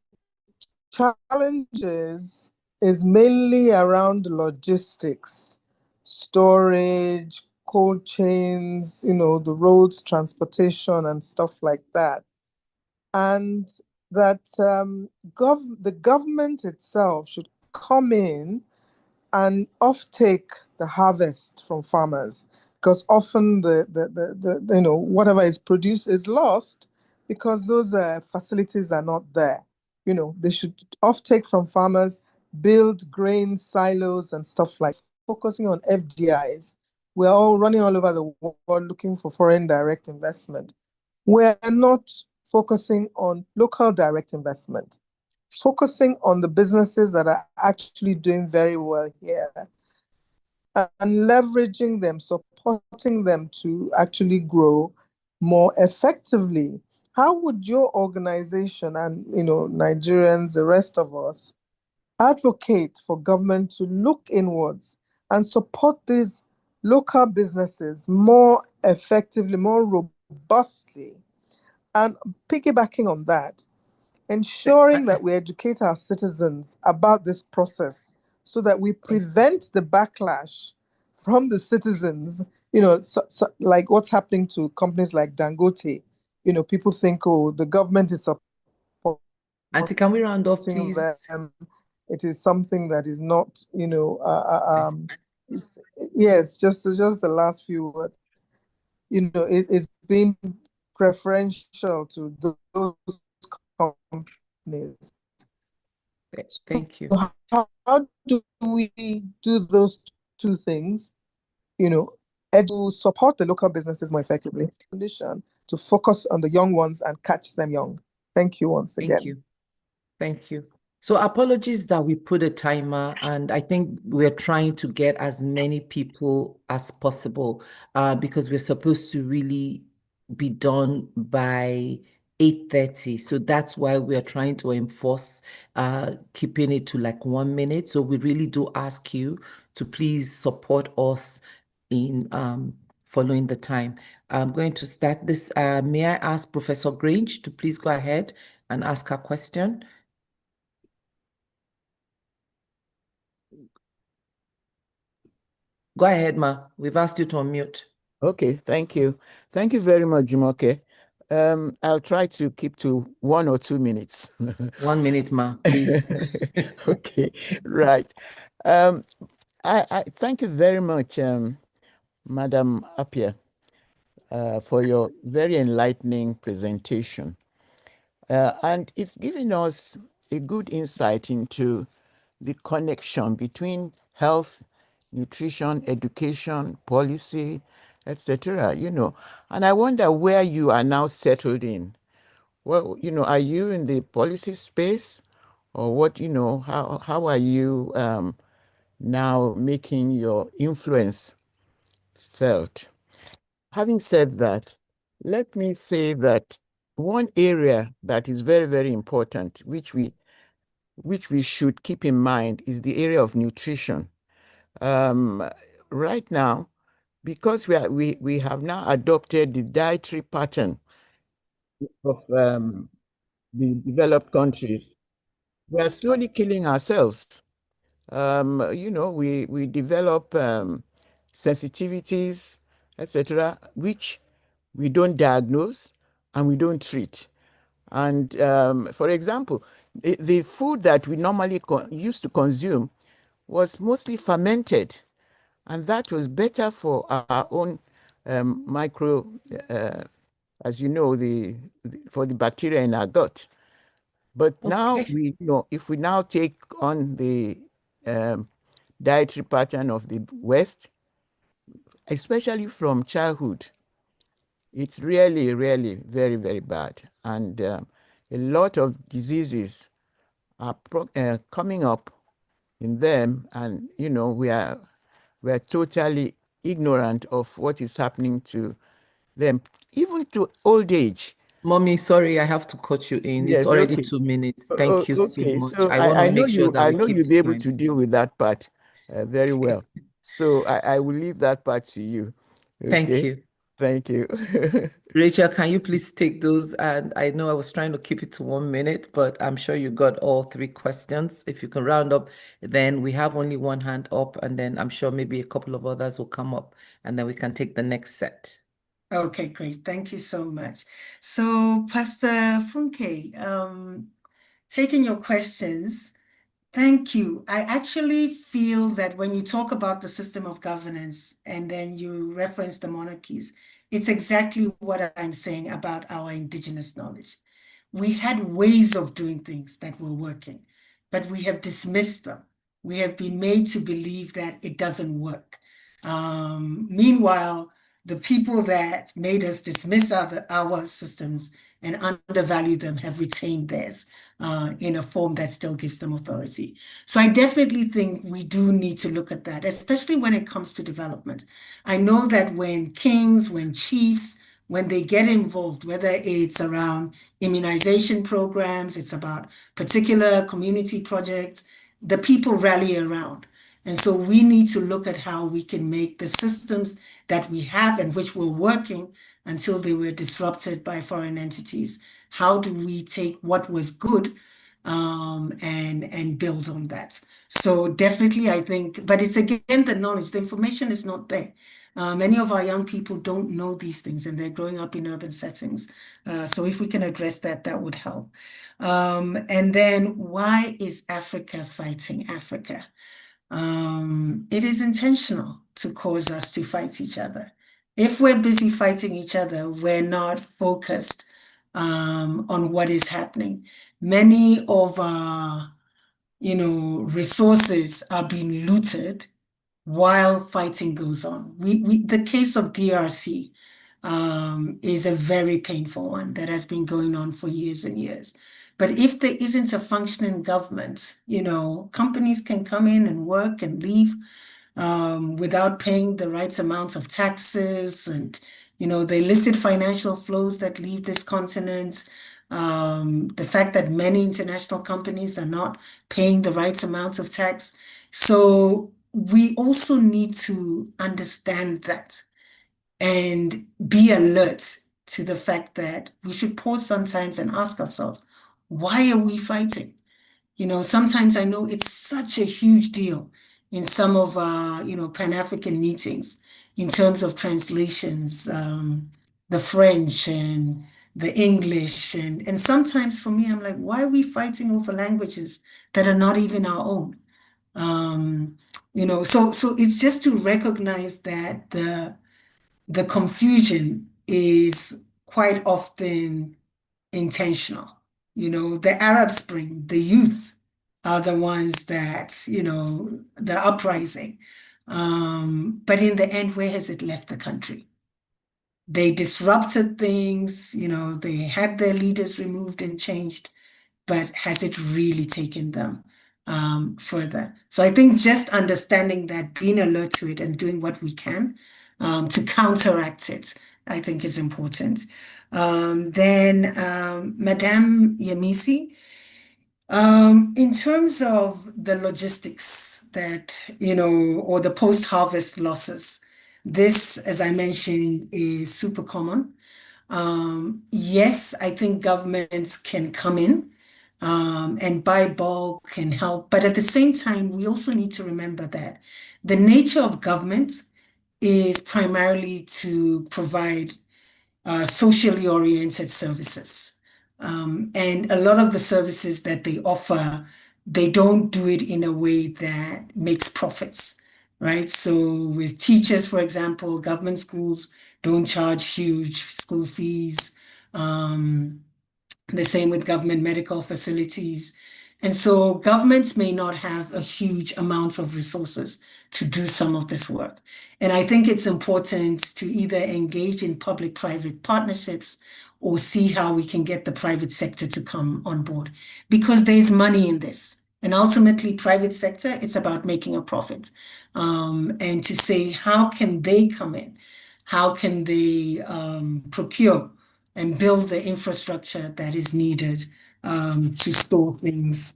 Speaker 6: challenges is mainly around logistics, storage, cold chains, you know, the roads, transportation, and stuff like that. And that the government itself should come in and offtake the harvest from farmers, because often the you know, whatever is produced is lost because those facilities are not there. You know, they should offtake from farmers, build grain silos and stuff like, focusing on FDIs. We're all running all over the world looking for foreign direct investment. We're not focusing on local direct investment, focusing on the businesses that are actually doing very well here and leveraging them, supporting them to actually grow more effectively. How would your organization and, you know, Nigerians, the rest of us, advocate for government to look inwards and support these local businesses more effectively, more robustly? And piggybacking on that, ensuring that we educate our citizens about this process so that we prevent the backlash from the citizens like what's happening to companies like Dangote. People think, oh, the government is supporting
Speaker 3: Auntie, can we round off, please?
Speaker 6: them. It is something that is not, yes, just the last few words. It's been preferential to those companies.
Speaker 3: Thank you.
Speaker 6: How do we do those two things? To support the local businesses more effectively, condition to focus on the young ones and catch them young. Thank you once again.
Speaker 3: Thank you. Thank you. So apologies that we put a timer, and I think we're trying to get as many people as possible because we're supposed to really be done by 8:30. So that's why we're trying to enforce keeping it to like 1 minute. So we really do ask you to please support us in following the time. I'm going to start this. May I ask Professor Grange to please go ahead and ask her question? Go ahead, Ma. We've asked you to unmute.
Speaker 7: Okay, thank you. Thank you very much, Jumoke. I'll try to keep to 1 or 2 minutes.
Speaker 3: 1 minute, Ma, please.
Speaker 7: Okay, right. I thank you very much, Madam Appiah, for your very enlightening presentation. And it's giving us a good insight into the connection between health, nutrition, education, policy, etc. And I wonder where you are now settled in. Well, are you in the policy space, or what? How are you now making your influence felt? Having said that, let me say that one area that is very, very important, which we should keep in mind, is the area of nutrition. Right now, because we have now adopted the dietary pattern of the developed countries, we are slowly killing ourselves. We develop sensitivities, etc., which we don't diagnose and we don't treat. And for example, the food that we normally used to consume was mostly fermented, and that was better for our own micro, as you know, for the bacteria in our gut. But now if we now take on the dietary pattern of the West, especially from childhood, it's really, really very, very bad. And a lot of diseases are coming up in them, and we are totally ignorant of what is happening to them, even to old age.
Speaker 3: Mommy, sorry, I have to cut you in.
Speaker 7: Yes,
Speaker 3: it's already
Speaker 7: okay.
Speaker 3: 2 minutes. Thank you so much.
Speaker 7: So
Speaker 3: I want to
Speaker 7: know
Speaker 3: make sure that
Speaker 7: I
Speaker 3: we
Speaker 7: know
Speaker 3: keep
Speaker 7: you'll be able
Speaker 3: time.
Speaker 7: to deal with that part very well. So I will leave that part to you.
Speaker 3: Thank
Speaker 7: Okay?
Speaker 3: you.
Speaker 7: Thank you.
Speaker 3: Rachel, can you please take those? And I know I was trying to keep it to 1 minute, but I'm sure you got all 3 questions. If you can round up, then we have only 1 hand up, and then I'm sure maybe a couple of others will come up, and then we can take the next set.
Speaker 2: Okay, great. Thank you so much. So, Pastor Funke, taking your questions, thank you. I actually feel that when you talk about the system of governance and then you reference the monarchies, it's exactly what I'm saying about our indigenous knowledge. We had ways of doing things that were working, but we have dismissed them. We have been made to believe that it doesn't work. Meanwhile, the people that made us dismiss our systems and undervalue them have retained theirs in a form that still gives them authority. So I definitely think we do need to look at that, especially when it comes to development. I know that when kings, when chiefs, when they get involved, whether it's around immunization programs, it's about particular community projects, the people rally around. And so we need to look at how we can make the systems that we have and which were working until they were disrupted by foreign entities. How do we take what was good and build on that. So definitely, I think, but it's again the knowledge, the information is not there. Many of our young people don't know these things and they're growing up in urban settings. So if we can address that, that would help. And then why is Africa fighting Africa? It is intentional to cause us to fight each other. If we're busy fighting each other, we're not focused on what is happening. Many of our, resources are being looted while fighting goes on. The case of DRC is a very painful one that has been going on for years and years. But if there isn't a functioning government, companies can come in and work and leave without paying the right amounts of taxes and, the illicit financial flows that leave this continent. The fact that many international companies are not paying the right amounts of tax. So we also need to understand that and be alert to the fact that we should pause sometimes and ask ourselves, why are we fighting? Sometimes I know it's such a huge deal in some of our, Pan-African meetings in terms of translations, the French and the English. And sometimes for me, I'm like, why are we fighting over languages that are not even our own? So it's just to recognize that the confusion is quite often intentional. The Arab Spring, the youth are the ones that, the uprising. But in the end, where has it left the country? They disrupted things, they had their leaders removed and changed, but has it really taken them further? So I think just understanding that, being alert to it and doing what we can to counteract it, I think is important. Then Madame Yemisi, in terms of the logistics that, or the post-harvest losses, this, as I mentioned, is super common. Yes, I think governments can come in and buy bulk and help, but at the same time, we also need to remember that the nature of government is primarily to provide socially oriented services. And a lot of the services that they offer, they don't do it in a way that makes profits, right? So with teachers, for example, government schools don't charge huge school fees. The same with government medical facilities. And so governments may not have a huge amount of resources to do some of this work. And I think it's important to either engage in public-private partnerships or see how we can get the private sector to come on board, because there's money in this. And ultimately, private sector, it's about making a profit. And to say, how can they come in? How can they procure and build the infrastructure that is needed to store things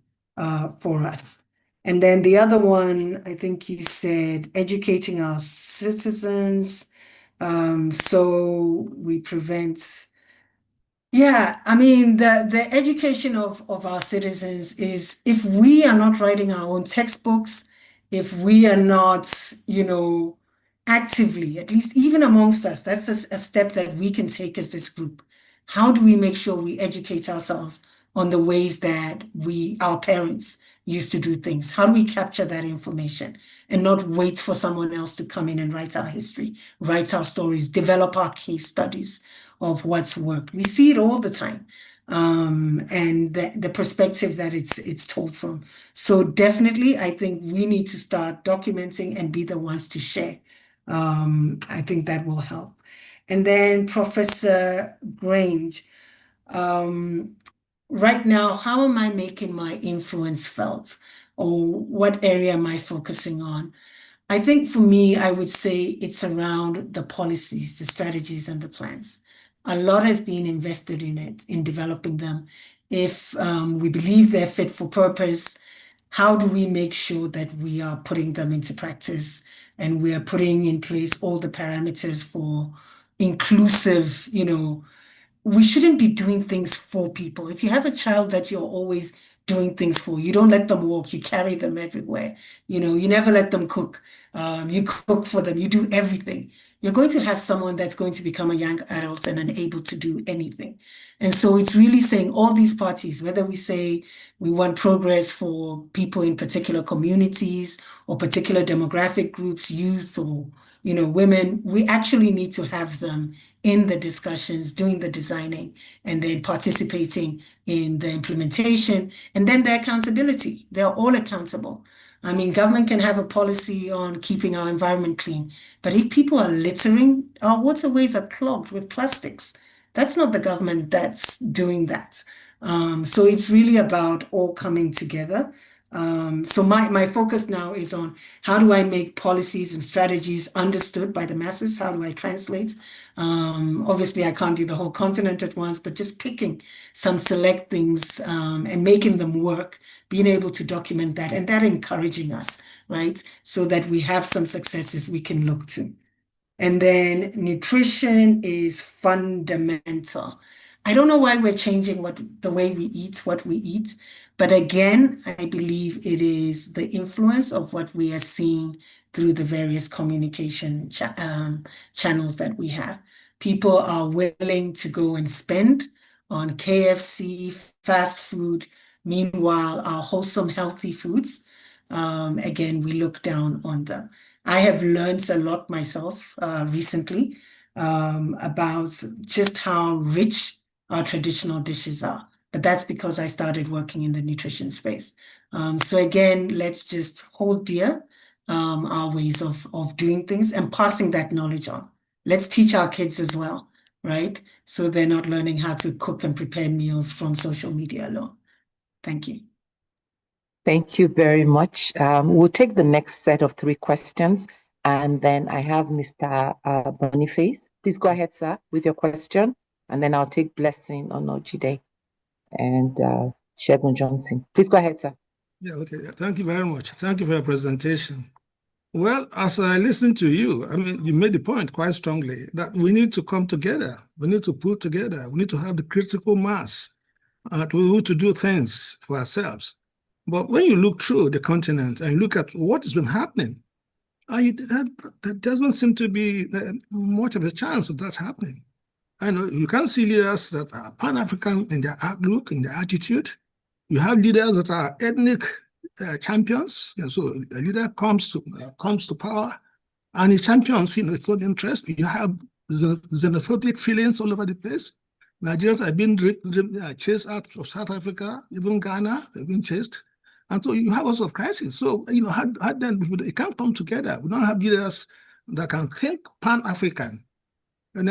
Speaker 2: for us? And then the other one, I think you said educating our citizens so we prevent. Yeah, I mean, the education of our citizens is, if we are not writing our own textbooks, if we are not, actively, at least even amongst us, that's a step that we can take as this group. How do we make sure we educate ourselves on the ways that our parents used to do things? How do we capture that information and not wait for someone else to come in and write our history, write our stories, develop our case studies of what's worked? We see it all the time. And the perspective that it's told from. So definitely, I think we need to start documenting and be the ones to share. I think that will help. And then Professor Grange, right now, how am I making my influence felt? Or what area am I focusing on? I think for me, I would say it's around the policies, the strategies, and the plans. A lot has been invested in it, in developing them. If we believe they're fit for purpose, how do we make sure that we are putting them into practice and we are putting in place all the parameters for inclusive, we shouldn't be doing things for people. If you have a child that you're always doing things for you. You don't let them walk, you carry them everywhere. You know, you never let them cook. You cook for them, you do everything. You're going to have someone that's going to become a young adult and unable to do anything. And so it's really saying all these parties, whether we say we want progress for people in particular communities or particular demographic groups, youth or, you know, women, we actually need to have them in the discussions, doing the designing, and then participating in the implementation, and then the accountability. They're all accountable. I mean, government can have a policy on keeping our environment clean, but if people are littering, our waterways are clogged with plastics. That's not the government that's doing that. So it's really about all coming together. So my focus now is on how do I make policies and strategies understood by the masses? How do I translate? Obviously, I can't do the whole continent at once, but just picking some select things and making them work, being able to document that, and that encouraging us, right? So that we have some successes we can look to. And then nutrition is fundamental. I don't know why we're changing the way we eat, what we eat, but again, I believe it is the influence of what we are seeing through the various communication channels that we have. People are willing to go and spend on KFC, fast food. Meanwhile, our wholesome, healthy foods, again, we look down on them. I have learned a lot myself recently about just how rich our traditional dishes are. But that's because I started working in the nutrition space. So again, let's just hold dear our ways of doing things and passing that knowledge on. Let's teach our kids as well, right? So they're not learning how to cook and prepare meals from social media alone. Thank you.
Speaker 3: Thank you very much. We'll take the next set of 3 questions, and then I have Mr. Boniface. Please go ahead, sir, with your question, and then I'll take Blessing Onojide and Shegun Johnson. Please go ahead, sir.
Speaker 8: Yeah, okay. Thank you very much. Thank you for your presentation. Well, as I listen to you, I mean, you made the point quite strongly that we need to come together. We need to pull together. We need to have the critical mass to be able to do things for ourselves. But when you look through the continent and you look at what has been happening, that doesn't seem to be much of a chance of that happening. I know you can see leaders that are Pan-African in their outlook, in their attitude. You have leaders that are ethnic champions. So a leader comes to power and he champions its own interest. You have xenophobic feelings all over the place. Nigerians have been chased out of South Africa, even Ghana, they've been chased. And so you have also of crisis. So, how then it can't come together. We don't have leaders that can think Pan-African. And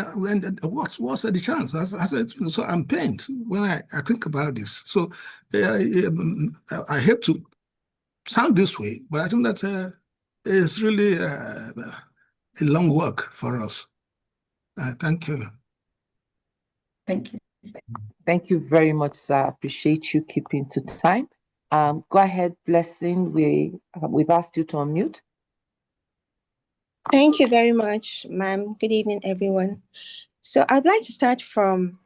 Speaker 8: what's the chance? I said, so I'm pained when I think about this. So I hate to sound this way, but I think that it's really a long work for us. Thank you.
Speaker 2: Thank you.
Speaker 3: Thank you very much, sir. Appreciate you keeping to time. Go ahead, Blessing. We've asked you to unmute.
Speaker 9: Thank you very much, ma'am. Good evening, everyone. So I'd like to start from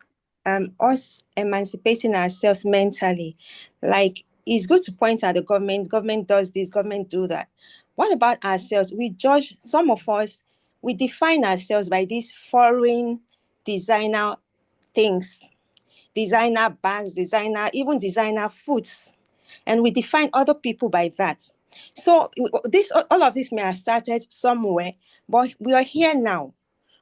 Speaker 9: us emancipating ourselves mentally. Like, it's good to point at the government does this, government do that. What about ourselves? We judge, some of us, we define ourselves by these foreign designer things, designer bags, even designer foods. And we define other people by that. So all of this may have started somewhere, but we are here now.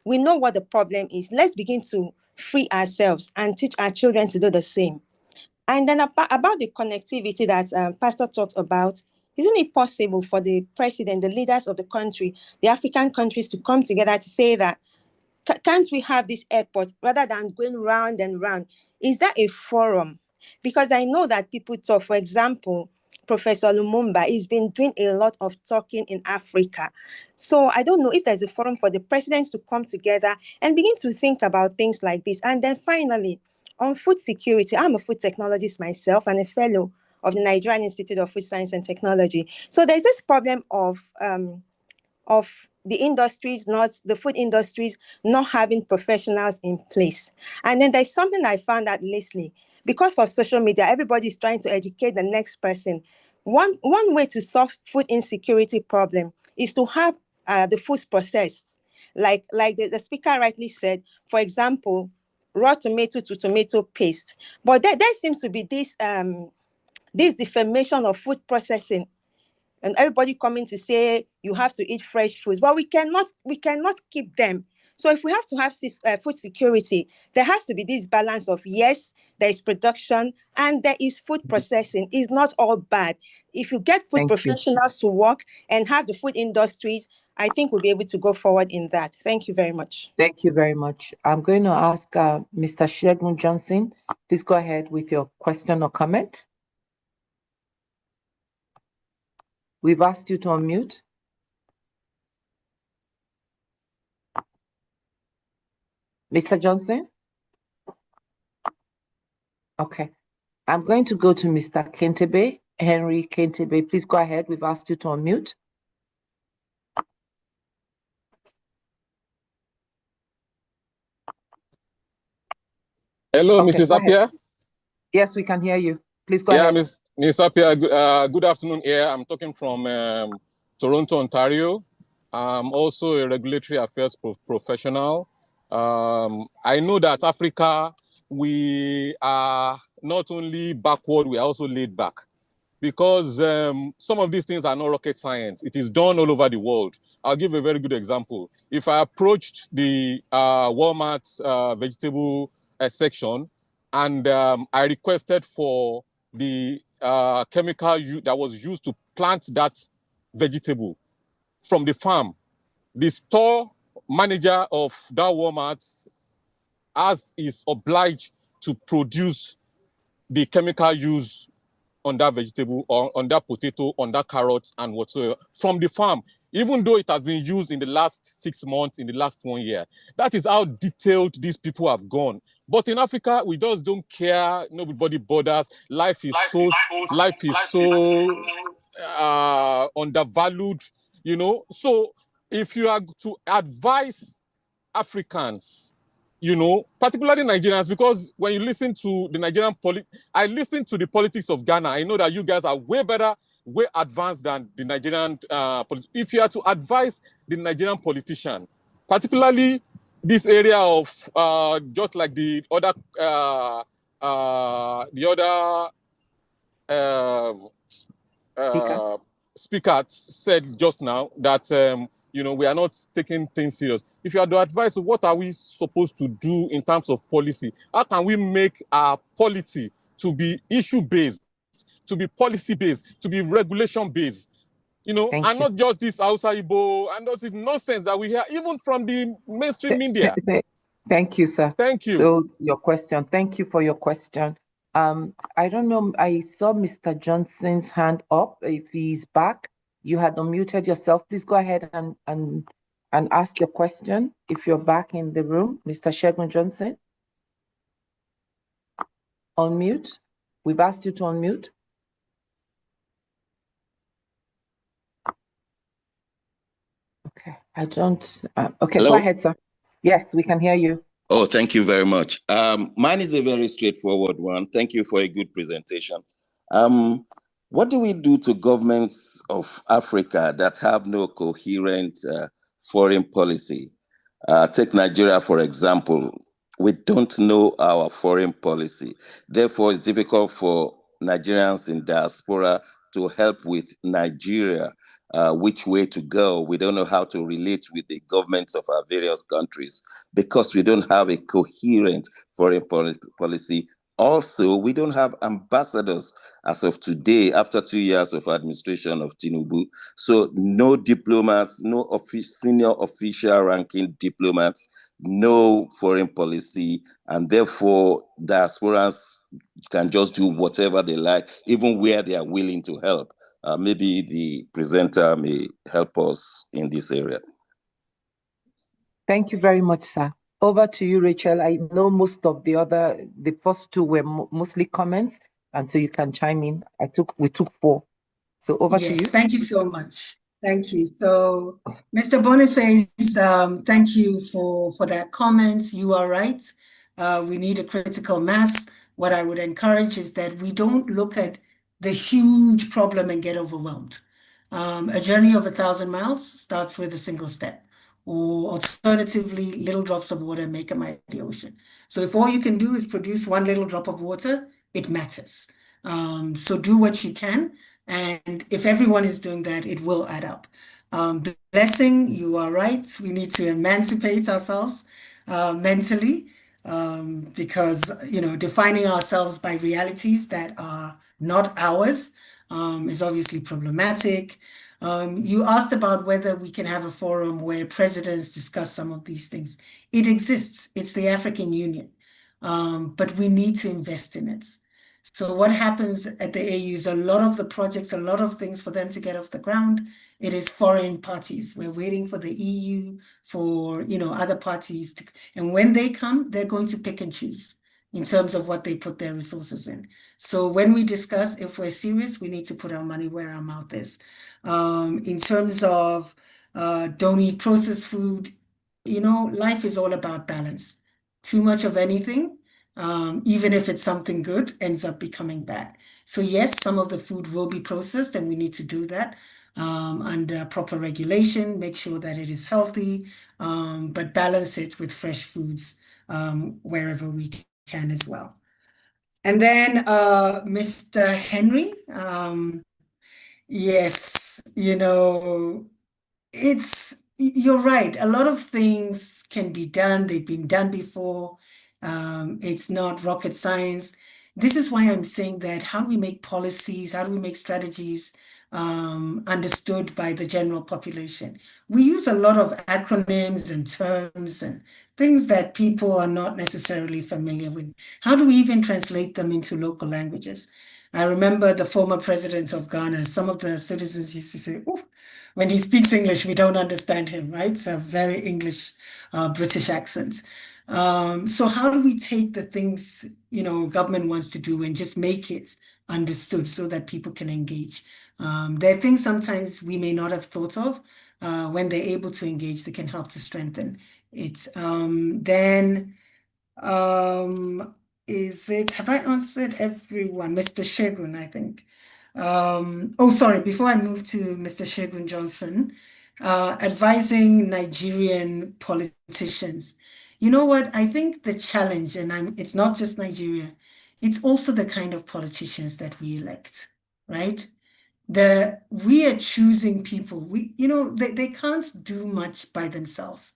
Speaker 9: We know what the problem is. Let's begin to free ourselves and teach our children to do the same. And then about the connectivity that Pastor talked about, isn't it possible for the president, the leaders of the country, the African countries to come together to say that, can't we have this airport rather than going round and round? Is that a forum? Because I know that people talk, for example, Professor Lumumba has been doing a lot of talking in Africa. So I don't know if there's a forum for the presidents to come together and begin to think about things like this. And then finally, on food security, I'm a food technologist myself and a fellow of the Nigerian Institute of Food Science and Technology. So there's this problem of the industries, the food industries, not having professionals in place. And then there's something I found out lately, because of social media, everybody's trying to educate the next person. One way to solve food insecurity problem is to have the food processed. Like the speaker rightly said, for example, raw tomato to tomato paste. But there seems to be this defamation of food processing, and everybody coming to say you have to eat fresh foods. But we cannot keep them. So if we have to have food security, there has to be this balance of, yes, there is production and there is food processing. It's not all bad. If you get food professionals to work and have the food industries, I think we'll be able to go forward in that. Thank you very much.
Speaker 3: Thank you very much. I'm going to ask Mr. Shegun Johnson. Please go ahead with your question or comment. We've asked you to unmute. Mr. Johnson? Okay. I'm going to go to Mr. Kentebe, Henry Kentebe. Please go ahead. We've asked you to unmute.
Speaker 10: Hello,
Speaker 3: Okay,
Speaker 10: Mrs.
Speaker 3: go ahead.
Speaker 10: Appiah.
Speaker 3: Yes, we can hear you. Please go ahead.
Speaker 10: Ms. Appiah, good afternoon here. I'm talking from Toronto, Ontario. I'm also a regulatory affairs professional. I know that Africa, we are not only backward, we are also laid back, because some of these things are not rocket science. It is done all over the world. I'll give a very good example. If I approached the Walmart vegetable section and I requested for the chemical that was used to plant that vegetable from the farm, the store manager of that Walmart is obliged to produce the chemical used on that vegetable, or on that potato, on that carrot, and whatsoever from the farm, even though it has been used in the last 6 months, in the last 1 year. That is how detailed these people have gone. But in Africa, we just don't care. Nobody bothers. Life is so undervalued, you know. So if you are to advise Africans, you know, particularly Nigerians, because when you listen to the Nigerian I listen to the politics of Ghana. I know that you guys are way better, way advanced than the Nigerian politics. If you are to advise the Nigerian politician, particularly this area of just like the other speaker said just now, that you know, we are not taking things serious. If you are to advise, what are we supposed to do in terms of policy? How can we make our policy to be issue-based, to be policy-based, to be regulation-based? You know, and not just this outside Igbo and those nonsense that we hear, even from the mainstream media.
Speaker 3: Thank you, sir.
Speaker 10: Thank you.
Speaker 3: So your question. Thank you for your question. I don't know. I saw Mr. Johnson's hand up. If he's back, you had unmuted yourself. Please go ahead and ask your question if you're back in the room. Mr. Shegun Johnson. Unmute. We've asked you to unmute. Okay, I don't. Okay,
Speaker 11: Hello?
Speaker 3: Go ahead, sir. Yes, we can hear you.
Speaker 11: Oh, thank you very much. Mine is a very straightforward one. Thank you for a good presentation. What do we do to governments of Africa that have no coherent foreign policy? Take Nigeria, for example. We don't know our foreign policy. Therefore, it's difficult for Nigerians in diaspora to help with Nigeria, which way to go. We don't know how to relate with the governments of our various countries because we don't have a coherent foreign policy. Also, we don't have ambassadors as of today, after 2 years of administration of Tinubu. So no diplomats, no senior official ranking diplomats, no foreign policy, and therefore diasporans can just do whatever they like, even where they are willing to help. Maybe the presenter may help us in this area.
Speaker 3: Thank you very much, sir. Over to you, Rachel. I know most of the first two were mostly comments, and so you can chime in. We took 4. So over to you.
Speaker 2: Thank you so much. Thank you. So, Mr. Boniface, thank you for that comment. You are right. We need a critical mass what I would encourage is that we don't look at the huge problem and get overwhelmed. A journey of 1,000 miles starts with a single step, or alternatively, little drops of water make a mighty ocean. So if all you can do is produce one little drop of water, it matters. So do what you can, and if everyone is doing that, it will add up. Blessing, you are right. We need to emancipate ourselves mentally, because defining ourselves by realities that are not ours is obviously problematic. You asked about whether we can have a forum where presidents discuss some of these things. It exists. It's the African Union, but we need to invest in it. So what happens at the AU is a lot of the projects, a lot of things for them to get off the ground, it is foreign parties. We're waiting for the EU, for other parties to, and when they come, they're going to pick and choose in terms of what they put their resources in. So when we discuss, if we're serious, we need to put our money where our mouth is. In terms of don't eat processed food, life is all about balance. Too much of anything, even if it's something good, ends up becoming bad. So yes, some of the food will be processed, and we need to do that under proper regulation, make sure that it is healthy, but balance it with fresh foods wherever we can as well. And then Mr. Henry, yes, you're right. A lot of things can be done. They've been done before. It's not rocket science. This is why I'm saying that how do we make policies, how do we make strategies understood by the general population? We use a lot of acronyms and terms and things that people are not necessarily familiar with. How do we even translate them into local languages? I remember the former president of Ghana, some of the citizens used to say, "Oof, when he speaks English, we don't understand him," right? It's a very English, British accent. So how do we take the things, government wants to do and just make it understood so that people can engage? There are things sometimes we may not have thought of. When they're able to engage, they can help to strengthen it. Have I answered everyone? Mr. Shegun, I think. Sorry, before I move to Mr. Shegun Johnson, advising Nigerian politicians. You know what? I think the challenge, and it's not just Nigeria, it's also the kind of politicians that we elect, right? We are choosing people. They can't do much by themselves.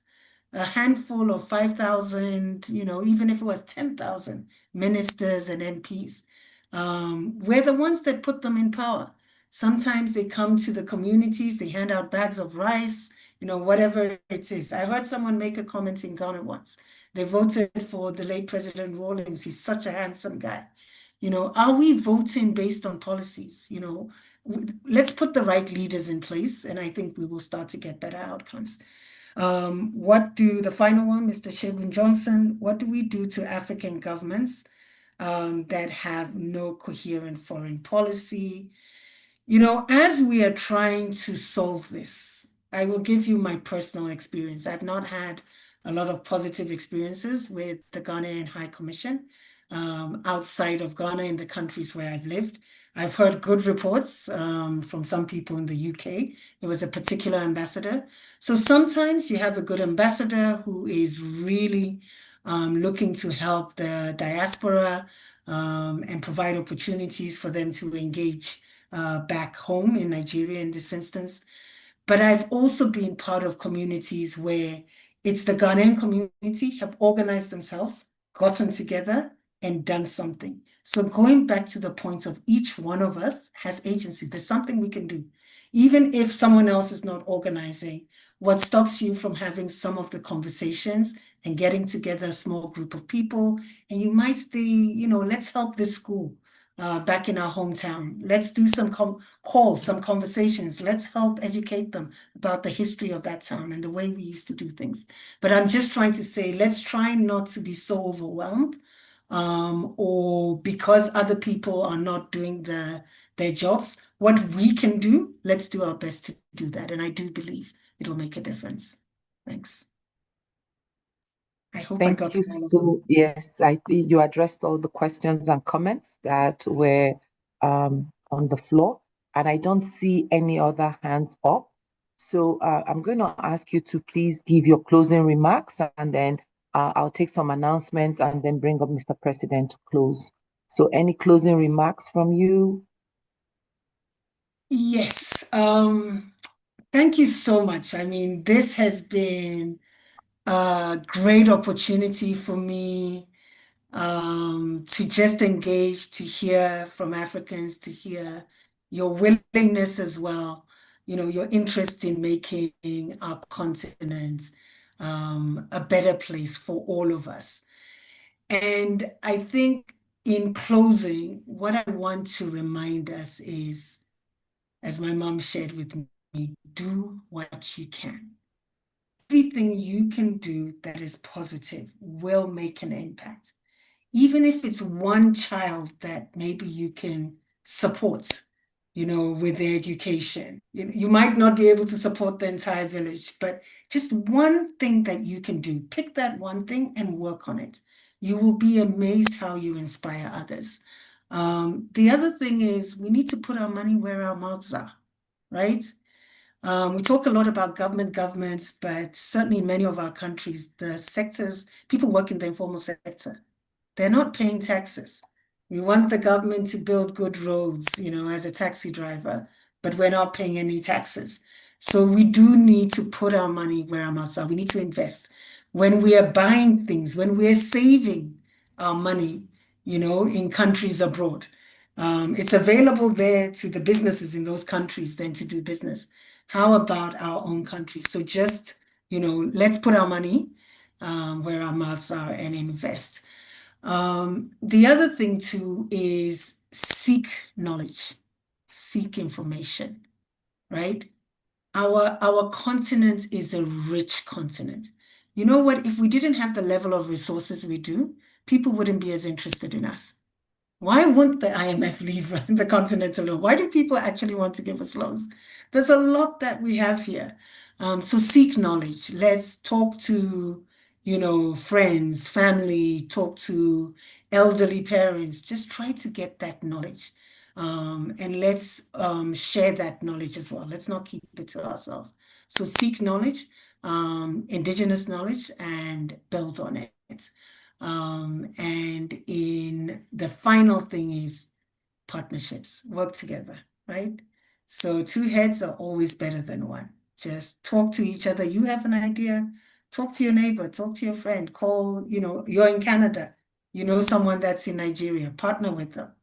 Speaker 2: A handful of 5,000, even if it was 10,000 ministers and MPs, we're the ones that put them in power. Sometimes they come to the communities, they hand out bags of rice, whatever it is. I heard someone make a comment in Ghana once. They voted for the late President Rawlings. He's such a handsome guy. Are we voting based on policies? Let's put the right leaders in place, and I think we will start to get better outcomes. The final one, Mr. Shegun Johnson, what do we do to African governments that have no coherent foreign policy? As we are trying to solve this, I will give you my personal experience. I've not had a lot of positive experiences with the Ghanaian High Commission outside of Ghana in the countries where I've lived. I've heard good reports from some people in the UK. There was a particular ambassador. So sometimes you have a good ambassador who is really looking to help the diaspora and provide opportunities for them to engage back home in Nigeria in this instance. But I've also been part of communities where it's the Ghanaian community have organized themselves, gotten together, and done something. So going back to the point of each one of us has agency. There's something we can do. Even if someone else is not organizing, what stops you from having some of the conversations and getting together a small group of people? And you might say, let's help this school back in our hometown. Let's do some calls, some conversations. Let's help educate them about the history of that town and the way we used to do things. But I'm just trying to say, let's try not to be so overwhelmed or because other people are not doing their jobs. What we can do, let's do our best to do that. And I do believe it'll make a difference. Thanks. I hope I
Speaker 3: Thank
Speaker 2: got
Speaker 3: you
Speaker 2: to all of them.
Speaker 3: so, yes, I think you addressed all the questions and comments that were on the floor, and I don't see any other hands up. So I'm going to ask you to please give your closing remarks, and then I'll take some announcements and then bring up Mr. President to close. So any closing remarks from you?
Speaker 2: Yes. Thank you so much. I mean, this has been a great opportunity for me to just engage, to hear from Africans, to hear your willingness as well, your interest in making our continent a better place for all of us. And I think in closing, what I want to remind us is, as my mom shared with me, do what you can. Everything you can do that is positive will make an impact. Even if it's one child that maybe you can support, with their education. You might not be able to support the entire village, but just one thing that you can do, pick that one thing and work on it. You will be amazed how you inspire others. The other thing is we need to put our money where our mouths are, right? We talk a lot about governments, but certainly in many of our countries, the sectors, people work in the informal sector, they're not paying taxes. We want the government to build good roads, as a taxi driver, but we're not paying any taxes. So we do need to put our money where our mouths are. We need to invest. When we are buying things, when we're saving our money, in countries abroad, it's available there to the businesses in those countries then to do business. How about our own country? So just, let's put our money where our mouths are and invest. The other thing too is seek knowledge, seek information, right? Our continent is a rich continent. You know what? If we didn't have the level of resources we do, people wouldn't be as interested in us. Why wouldn't the IMF leave the continent alone? Why do people actually want to give us loans? There's a lot that we have here. So seek knowledge. Let's talk to, friends, family, talk to elderly parents. Just try to get that knowledge. And let's share that knowledge as well. Let's not keep it to ourselves. So seek knowledge, indigenous knowledge, and build on it. And in the final thing is partnerships, work together, right? So two heads are always better than one. Just talk to each other. You have an idea, talk to your neighbor, talk to your friend, call, you're in Canada, someone that's in Nigeria, partner with them,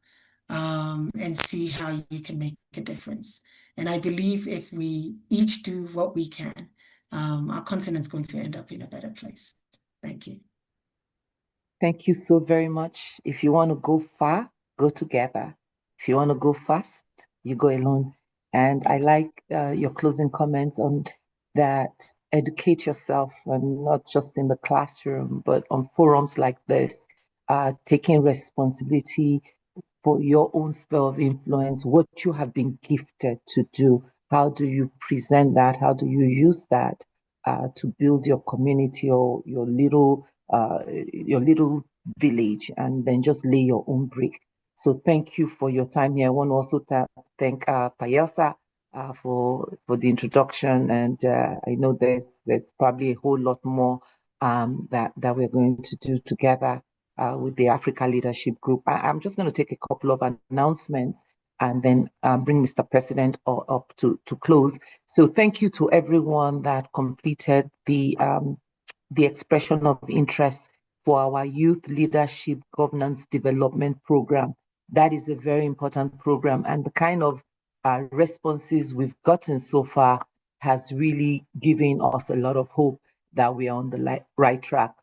Speaker 2: and see how you can make a difference. And I believe if we each do what we can, our continent's going to end up in a better place. Thank you.
Speaker 3: Thank you so very much. If you want to go far, go together. If you want to go fast, you go alone. And I like your closing comments on that. Educate yourself, and not just in the classroom, but on forums like this, taking responsibility for your own sphere of influence, what you have been gifted to do. How do you present that? How do you use that to build your community or your little village, and then just lay your own brick? So thank you for your time here. I want to also thank Payelsa for the introduction, and I know there's probably a whole lot more that we're going to do together with the Africa Leadership Group. I'm just going to take a couple of announcements and then bring Mr. President up to close. So thank you to everyone that completed the expression of interest for our Youth Leadership Governance Development Program. That is a very important program, and the kind of responses we've gotten so far has really given us a lot of hope that we are on the right track.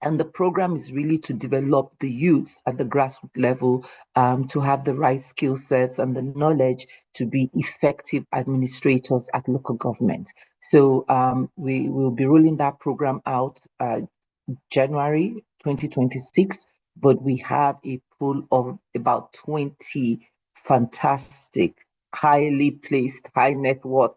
Speaker 3: And the program is really to develop the youths at the grassroots level to have the right skill sets and the knowledge to be effective administrators at local government. So we will be rolling that program out January 2026, but we have a pool of about 20 fantastic, highly placed, high net worth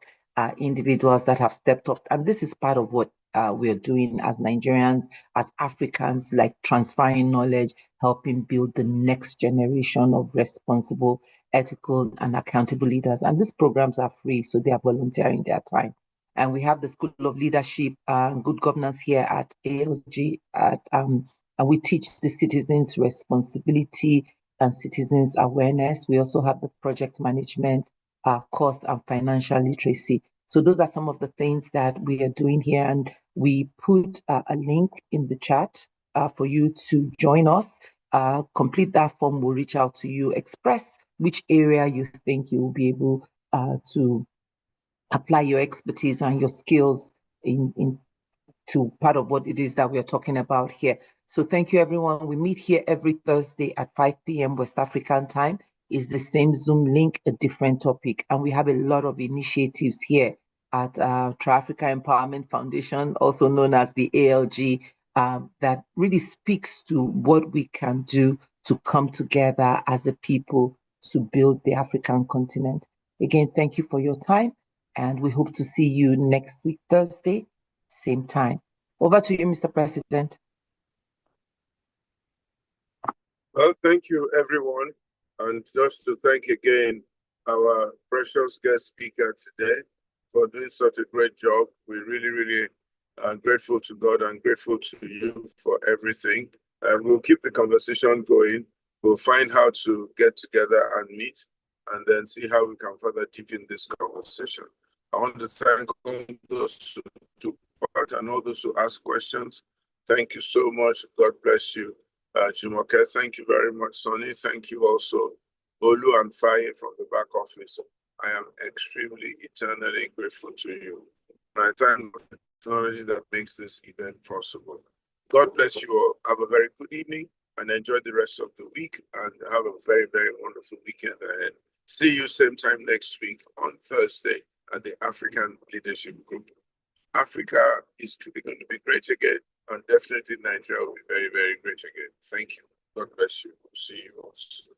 Speaker 3: individuals that have stepped up. And this is part of what we are doing as Nigerians, as Africans, like transferring knowledge, helping build the next generation of responsible, ethical, and accountable leaders. And these programs are free, so they are volunteering their time. And we have the School of Leadership and Good Governance here at ALG, and we teach the citizens responsibility and citizens awareness. We also have the project management course and financial literacy. So those are some of the things that we are doing here, and we put a link in the chat for you to join us. Complete that form, we'll reach out to you, express which area you think you will be able to apply your expertise and your skills in to part of what it is that we are talking about here. So thank you, everyone. We meet here every Thursday at 5 p.m. West African time. It's the same Zoom link, a different topic. And we have a lot of initiatives here at Tri-Africa Empowerment Foundation, also known as the ALG, that really speaks to what we can do to come together as a people to build the African continent. Again, thank you for your time, and we hope to see you next week, Thursday, same time. Over to you, Mr. President.
Speaker 1: Well, thank you, everyone. And just to thank again our precious guest speaker today for doing such a great job. We really, really are grateful to God and grateful to you for everything. And we'll keep the conversation going. We'll find how to get together and meet and then see how we can further deepen this conversation. I want to thank all those who took part and all those who asked questions. Thank you so much. God bless you. Jumoke, thank you very much. Sonny, thank you also. Olu and Faye from the back office. I am extremely eternally grateful to you. And I thank the technology that makes this event possible. God bless you all. Have a very good evening and enjoy the rest of the week and have a very, very wonderful weekend ahead. See you same time next week on Thursday at the African Leadership Group. Africa is truly going to be great again, and definitely Nigeria will be very, very great again. Thank you. God bless you. See you all soon.